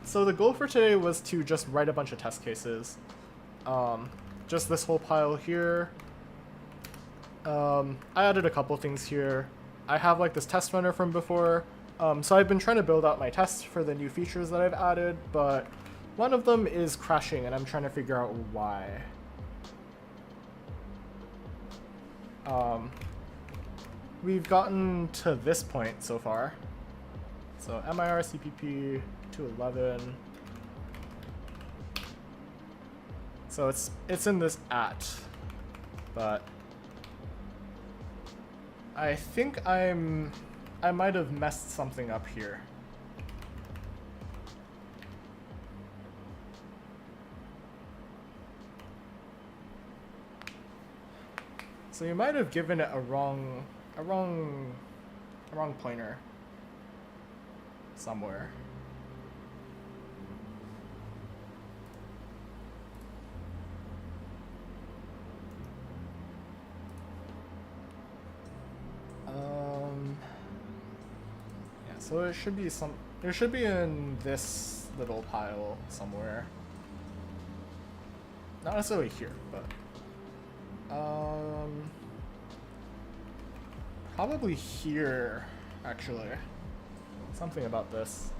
So the goal for today was to just write a bunch of test cases. Just this whole pile here. I added a couple things here. I have like this test runner from before. So I've been trying to build out my tests for the new features that I've added, but one of them is crashing and I'm trying to figure out why. We've gotten to this point so far. So MIR CPP 211. So it's in this at, but I think I might have messed something up here. So you might have given it a wrong pointer somewhere. Yeah, so it should be there should be in this little pile somewhere. Not necessarily here, but probably here, actually. Something about this.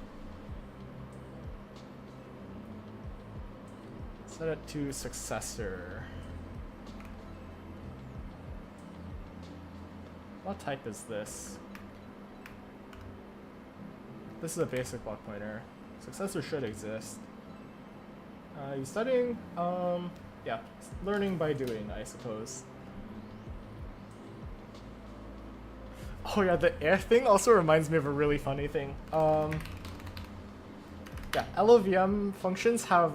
Set it to successor. What type is this? This is a basic block pointer. Successor should exist. You studying? Yeah, learning by doing, I suppose. Oh yeah, the air thing also reminds me of a really funny thing. Yeah, LLVM functions have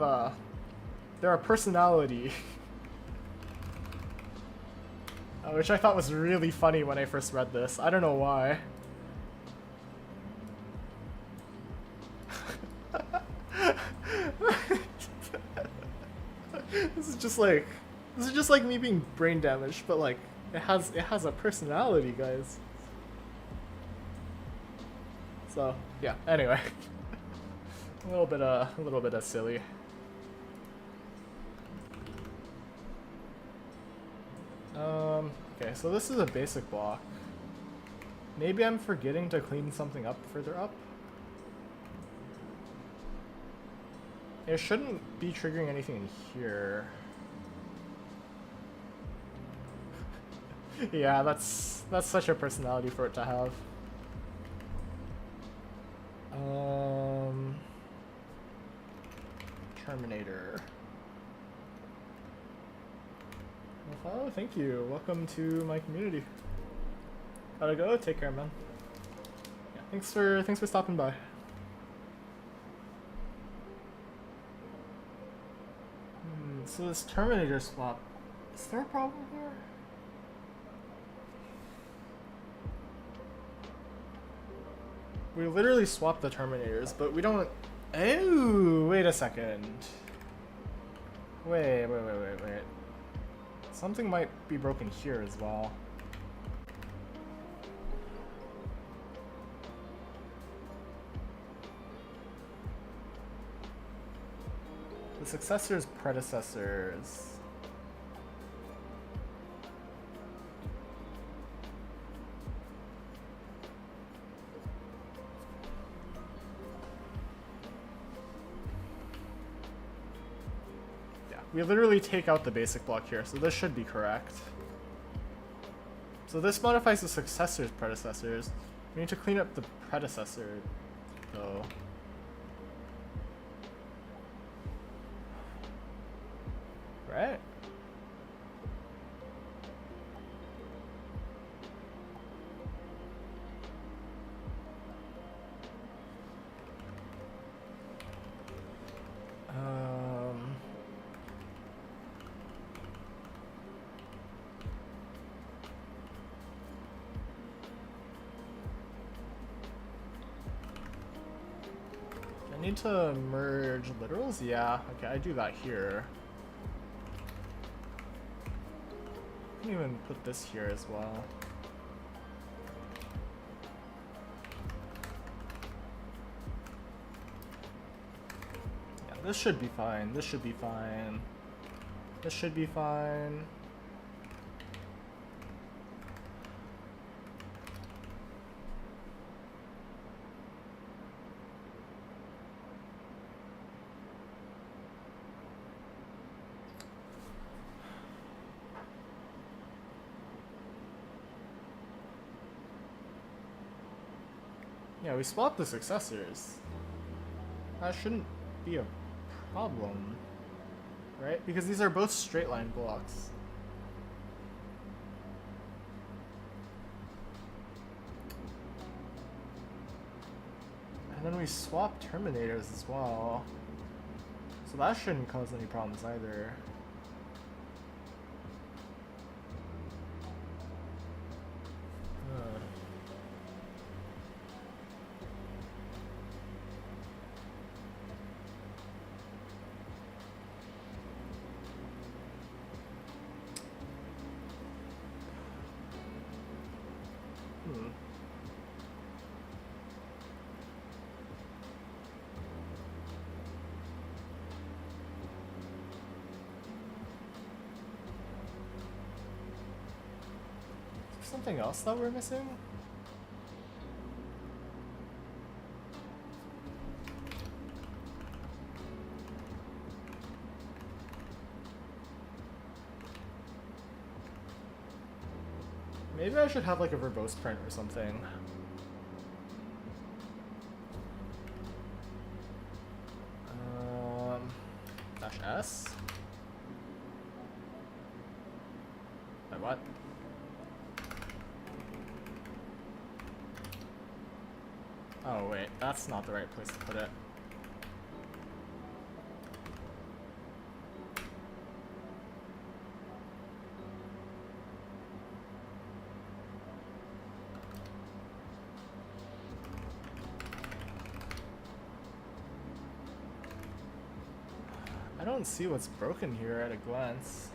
they're a personality. Which I thought was really funny when I first read this. I don't know why. This is just like me being brain damaged, but like it has a personality, guys. So yeah. Anyway, a little bit of silly. Okay, so this is a basic block. Maybe I'm forgetting to clean something up further up. It shouldn't be triggering anything in here. Yeah, that's such a personality for it to have. Terminator. Oh, thank you. Welcome to my community. Gotta go. Take care, man. Yeah, thanks for stopping by. So this Terminator swap, is there a problem here? We literally swapped the Terminators, but we don't. Oh, wait a second. Wait. Something might be broken here as well. The successors, predecessors. Yeah, we literally take out the basic block here, so this should be correct. So this modifies the successors, predecessors. We need to clean up the predecessor, though. Right? I need to merge literals? Yeah, okay, I do that here. I can even put this here as well. Yeah, this should be fine. This should be fine. This should be fine. Yeah, we swapped the successors. That shouldn't be a problem, right? Because these are both straight line blocks. And then we swapped Terminators as well. So that shouldn't cause any problems either. Something else that we're missing? Maybe I should have like a verbose print or something. Dash S? Wait, what? Oh wait, that's not the right place to put it. I don't see what's broken here at a glance.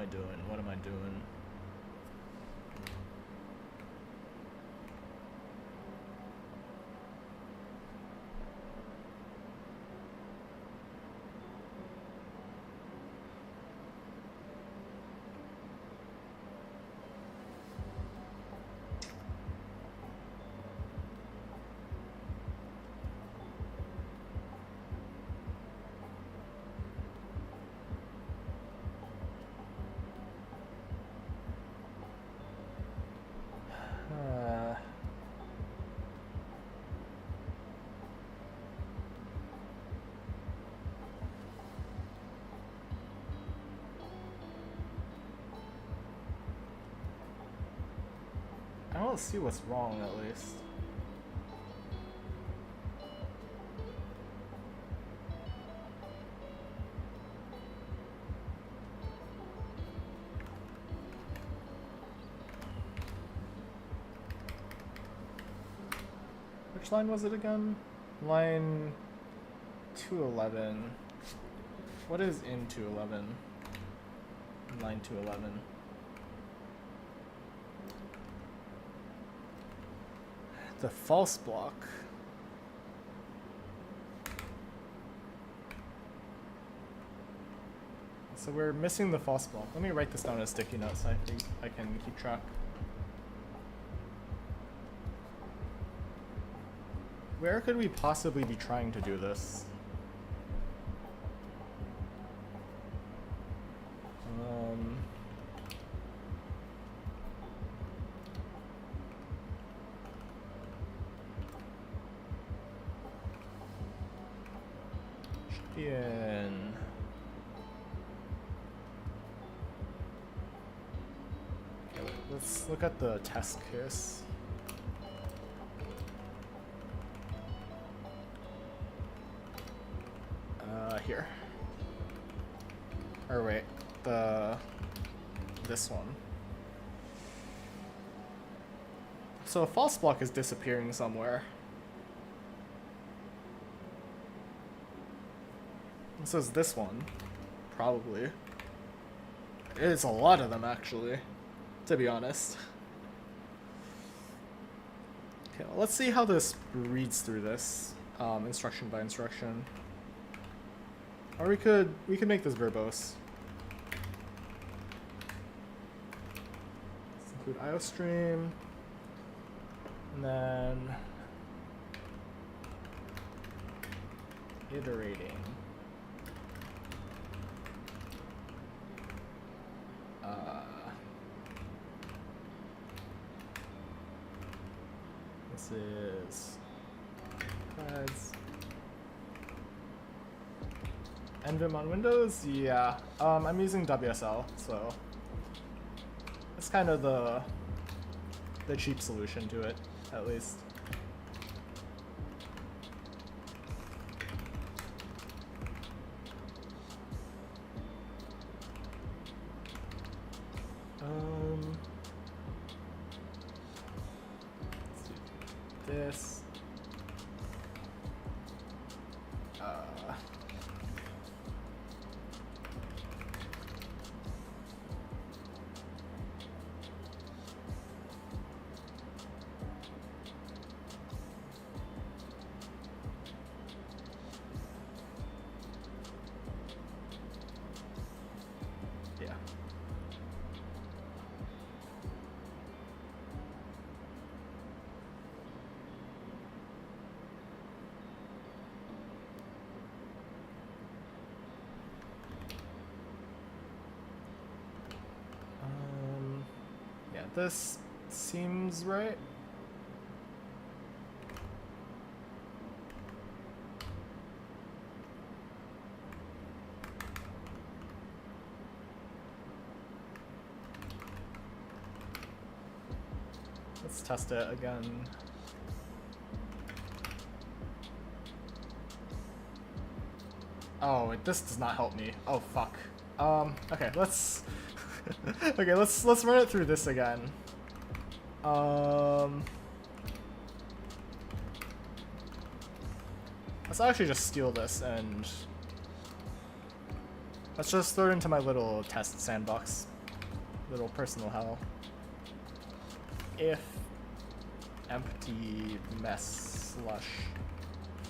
I doing? What am I doing? I don't see what's wrong, at least. Which line was it again? Line 211. What is in 211? Line 211. The false block. So we're missing the false block. Let me write this down as a sticky note so I can keep track. Where could we possibly be trying to do this? Should be in... Okay, let's look at the test case. Here. Or wait, this one. So a false block is disappearing somewhere. This is this one, probably. It's a lot of them actually, to be honest. Okay, well, let's see how this reads through this, instruction by instruction. Or we could make this verbose. Let's include IOStream, and then iterating. This is pads. NVIM on Windows? Yeah. I'm using WSL, so it's kind of the cheap solution to it, at least. Let's do this. This seems right. Let's test it again. Oh, this does not help me. Oh fuck. Okay, let's okay, let's run it through this again. Let's actually just steal this and let's just throw it into my little test sandbox. little personal hell. If empty mess slush.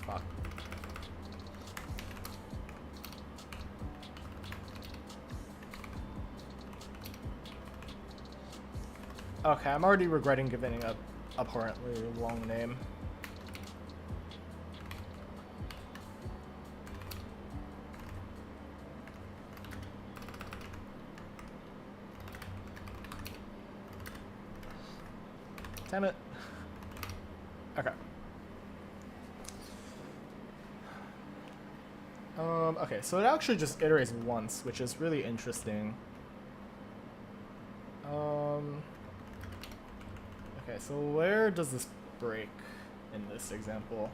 Fuck. Okay, I'm already regretting giving a abhorrently long name. Damn it. Okay. Okay, so it actually just iterates once, which is really interesting. Okay, so where does this break in this example?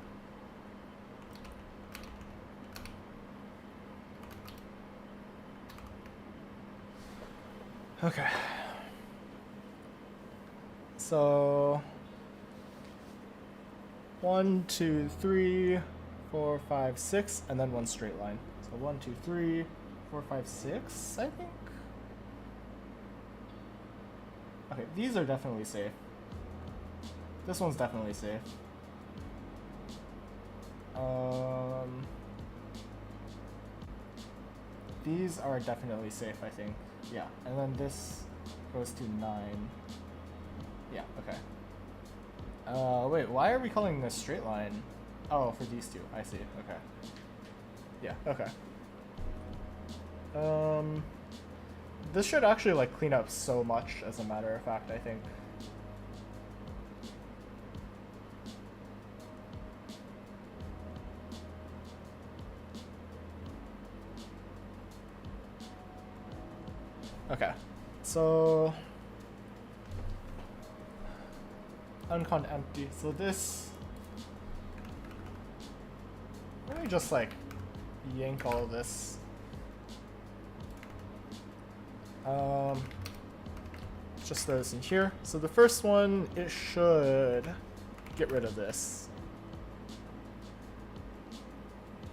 Okay. So 1, 2, 3, 4, 5, 6, and then one straight line. So 1, 2, 3, 4, 5, 6, I think. Okay, these are definitely safe. This one's definitely safe. These are definitely safe, I think. Yeah, and then this goes to 9. Yeah, okay. Wait, why are we calling this straight line? Oh, for these two. I see. Okay. Yeah, okay. This should actually, like, clean up so much, as a matter of fact, I think. Okay, so uncon empty. So this, let me just like yank all of this. Just throw this in here. So the first one, it should get rid of this.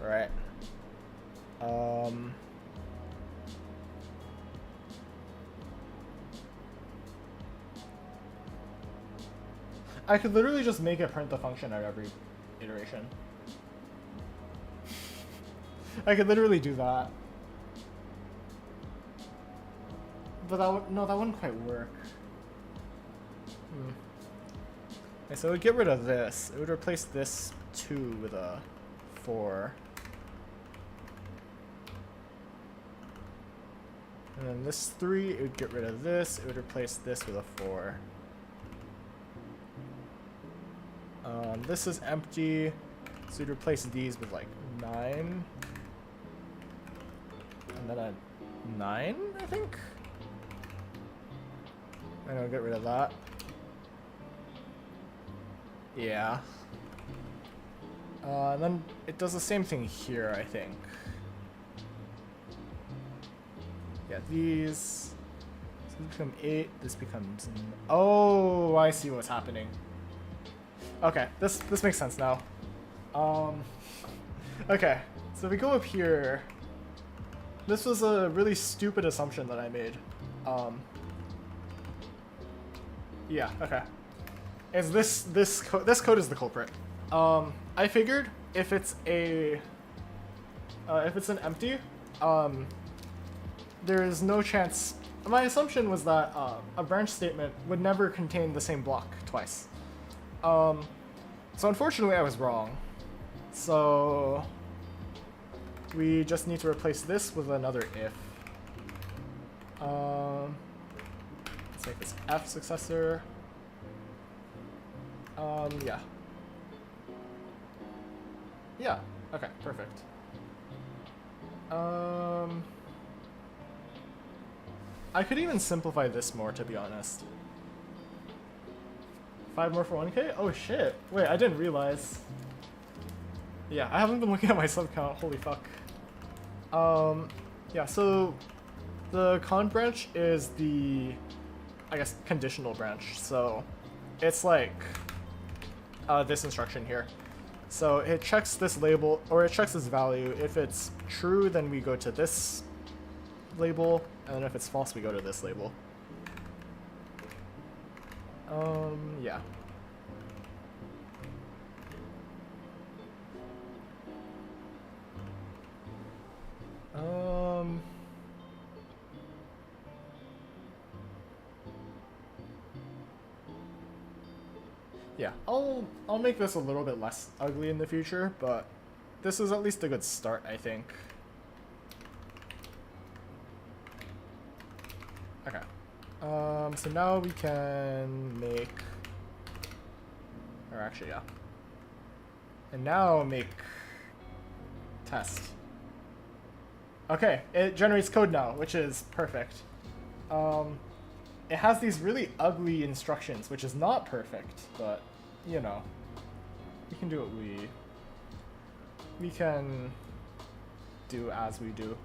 All right. I could literally just make it print the function at every iteration. I could literally do that. But that no, that wouldn't quite work. Okay, so it would get rid of this. It would replace this 2 with a 4. And then this 3, it would get rid of this. It would replace this with a 4. This is empty, so you'd replace these with like 9. And then a 9, I think? And I'll get rid of that. Yeah. And then it does the same thing here, I think. Yeah, these. So these become 8, this becomes... Oh, I see what's happening. Okay, this makes sense now. Okay, so if we go up here, this was a really stupid assumption that I made. Yeah, okay. Is this code is the culprit. I figured if it's an empty, there is no chance. My assumption was that a branch statement would never contain the same block twice. So unfortunately I was wrong. So we just need to replace this with another if. Let's make this F successor. Yeah. Yeah, okay, perfect. I could even simplify this more, to be honest. 5 more for 1k? Oh shit. Wait, I didn't realize. Yeah, I haven't been looking at my sub count, holy fuck. Yeah, so the con branch is the, I guess, conditional branch. So it's like this instruction here. So it checks this label, or it checks this value. If it's true, then we go to this label, and then if it's false, we go to this label. Yeah. Yeah, I'll make this a little bit less ugly in the future, but this is at least a good start, I think. Okay. So now we can make, or actually, yeah. And now make test. Okay, it generates code now, which is perfect. It has these really ugly instructions, which is not perfect, but, you know, we can do what we can do as we do.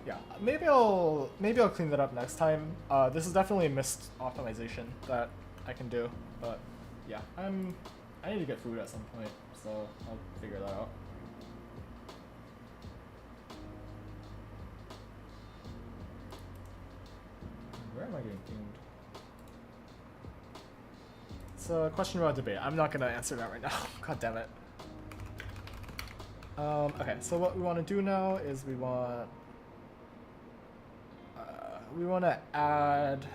Yeah, maybe I'll clean that up next time. This is definitely a missed optimization that I can do, but yeah, I need to get food at some point, so I'll figure that out. Where am I getting pinged? It's a question about debate. I'm not gonna answer that right now. God damn it. Okay, so what we want to do now is we want to add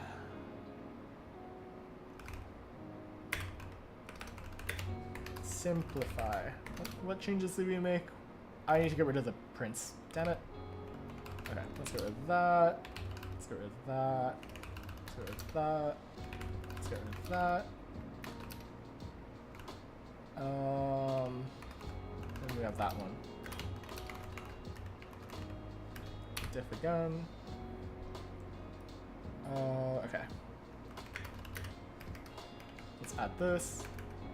simplify. What changes did we make? I need to get rid of the prints. Damn it. Okay, let's get rid of that. Let's get rid of that. Let's get rid of that. Let's get rid of that. And we have that one. Diff again. Okay. Let's add this.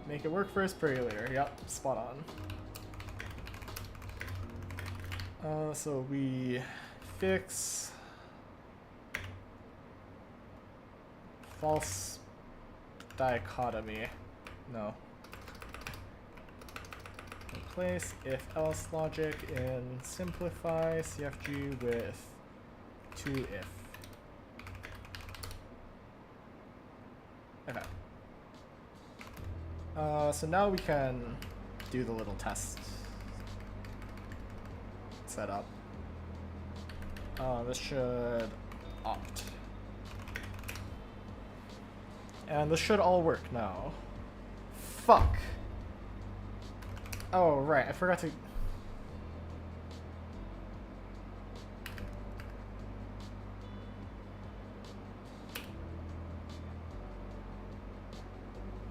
Make it work first, pray later. Yep, spot on. So we fix false dichotomy. No. Replace if-else logic in simplify CFG with toIf. Okay. So now we can do the little test setup. This should opt. And this should all work now. Fuck. Oh, right, I forgot to...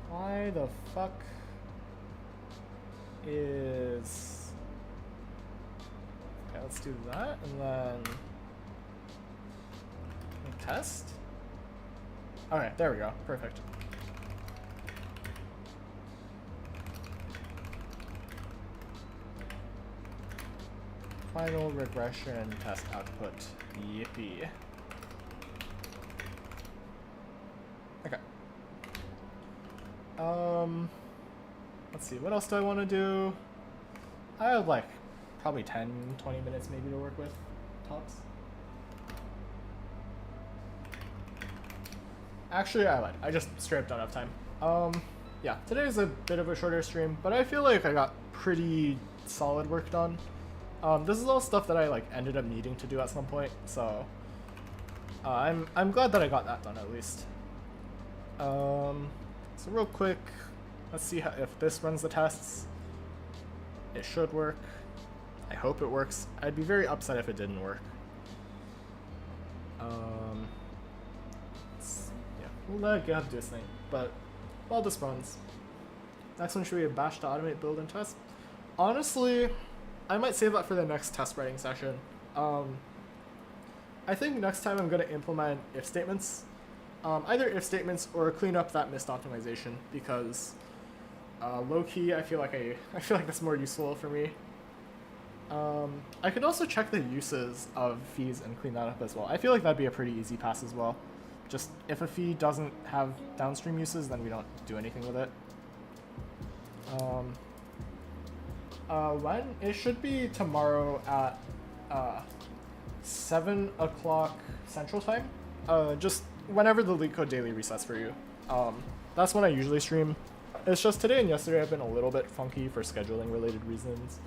Why the fuck is... Okay, let's do that, and then... test? Okay, there we go, perfect. Final regression test output. Yippee. Okay. Let's see, what else do I want to do? I have like probably 10-20 minutes maybe to work with, tops. Actually, I lied. I just straight up don't have time. Yeah, today is a bit of a shorter stream, but I feel like I got pretty solid work done. This is all stuff that I like ended up needing to do at some point, so I'm glad that I got that done at least. So real quick, let's see if this runs the tests. It should work. I hope it works. I'd be very upset if it didn't work. Yeah, we'll let GitHub do this thing, but while this runs, next one should be a bash to automate build and test. Honestly, I might save that for the next test writing session. I think next time I'm going to implement if statements. Either if statements or clean up that missed optimization, because low-key I feel like that's more useful for me. I could also check the uses of fees and clean that up as well. I feel like that'd be a pretty easy pass as well. Just if a fee doesn't have downstream uses, then we don't do anything with it. When? It should be tomorrow at 7 o'clock Central Time. Just whenever the LeetCode Daily resets for you. That's when I usually stream. It's just today and yesterday have been a little bit funky for scheduling related reasons.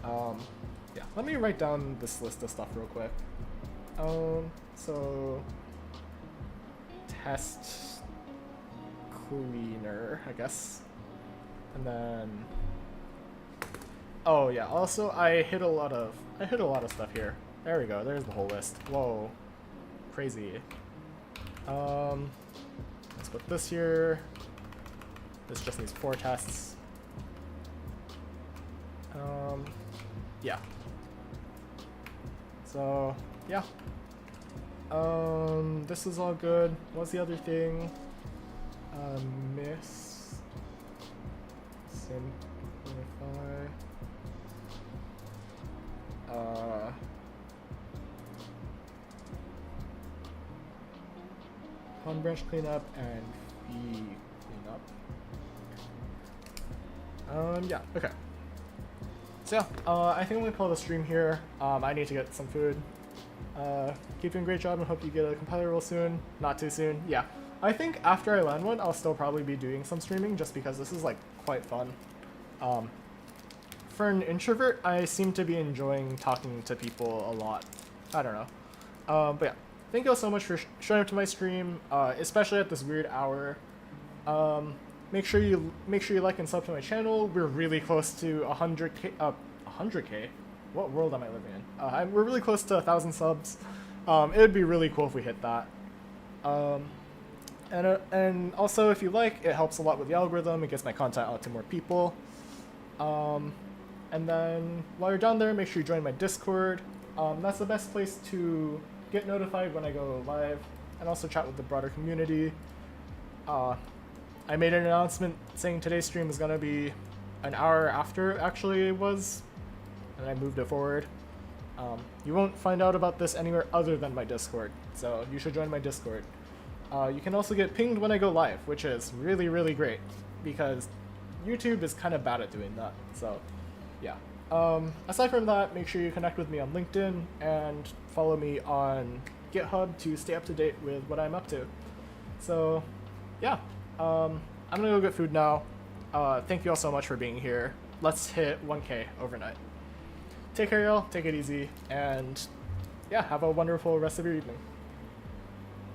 Yeah, let me write down this list of stuff real quick. So test cleaner, I guess. And then oh yeah, also I hit a lot of stuff here. There we go, there's the whole list. Whoa. Crazy. Let's put this here. This just needs 4 tests. Yeah. So, yeah. This is all good. What's the other thing? Miss. Simplify. Pond branch cleanup and fee cleanup. Yeah, okay. So yeah, I think I'm gonna call the stream here. I need to get some food. Keep doing a great job and hope you get a compiler roll soon. Not too soon. Yeah. I think after I land one, I'll still probably be doing some streaming just because this is like quite fun. For an introvert, I seem to be enjoying talking to people a lot. I don't know. But yeah, thank you all so much for showing up to my stream, especially at this weird hour. Make sure you like and sub to my channel. We're really close to 100k. 100k? What world am I living in? We're really close to 1,000 subs. It would be really cool if we hit that. And also, if you like, it helps a lot with the algorithm. It gets my content out to more people. And then while you're down there, make sure you join my Discord. That's the best place to get notified when I go live, and also chat with the broader community. I made an announcement saying today's stream is gonna be an hour after it actually was, and I moved it forward. You won't find out about this anywhere other than my Discord, so you should join my Discord. You can also get pinged when I go live, which is really, really great, because YouTube is kind of bad at doing that, so yeah. Aside from that, make sure you connect with me on LinkedIn and follow me on GitHub to stay up to date with what I'm up to. So yeah, I'm gonna go get food now. Thank you all so much for being here. Let's hit 1K overnight. Take care, y'all, take it easy, and yeah, have a wonderful rest of your evening.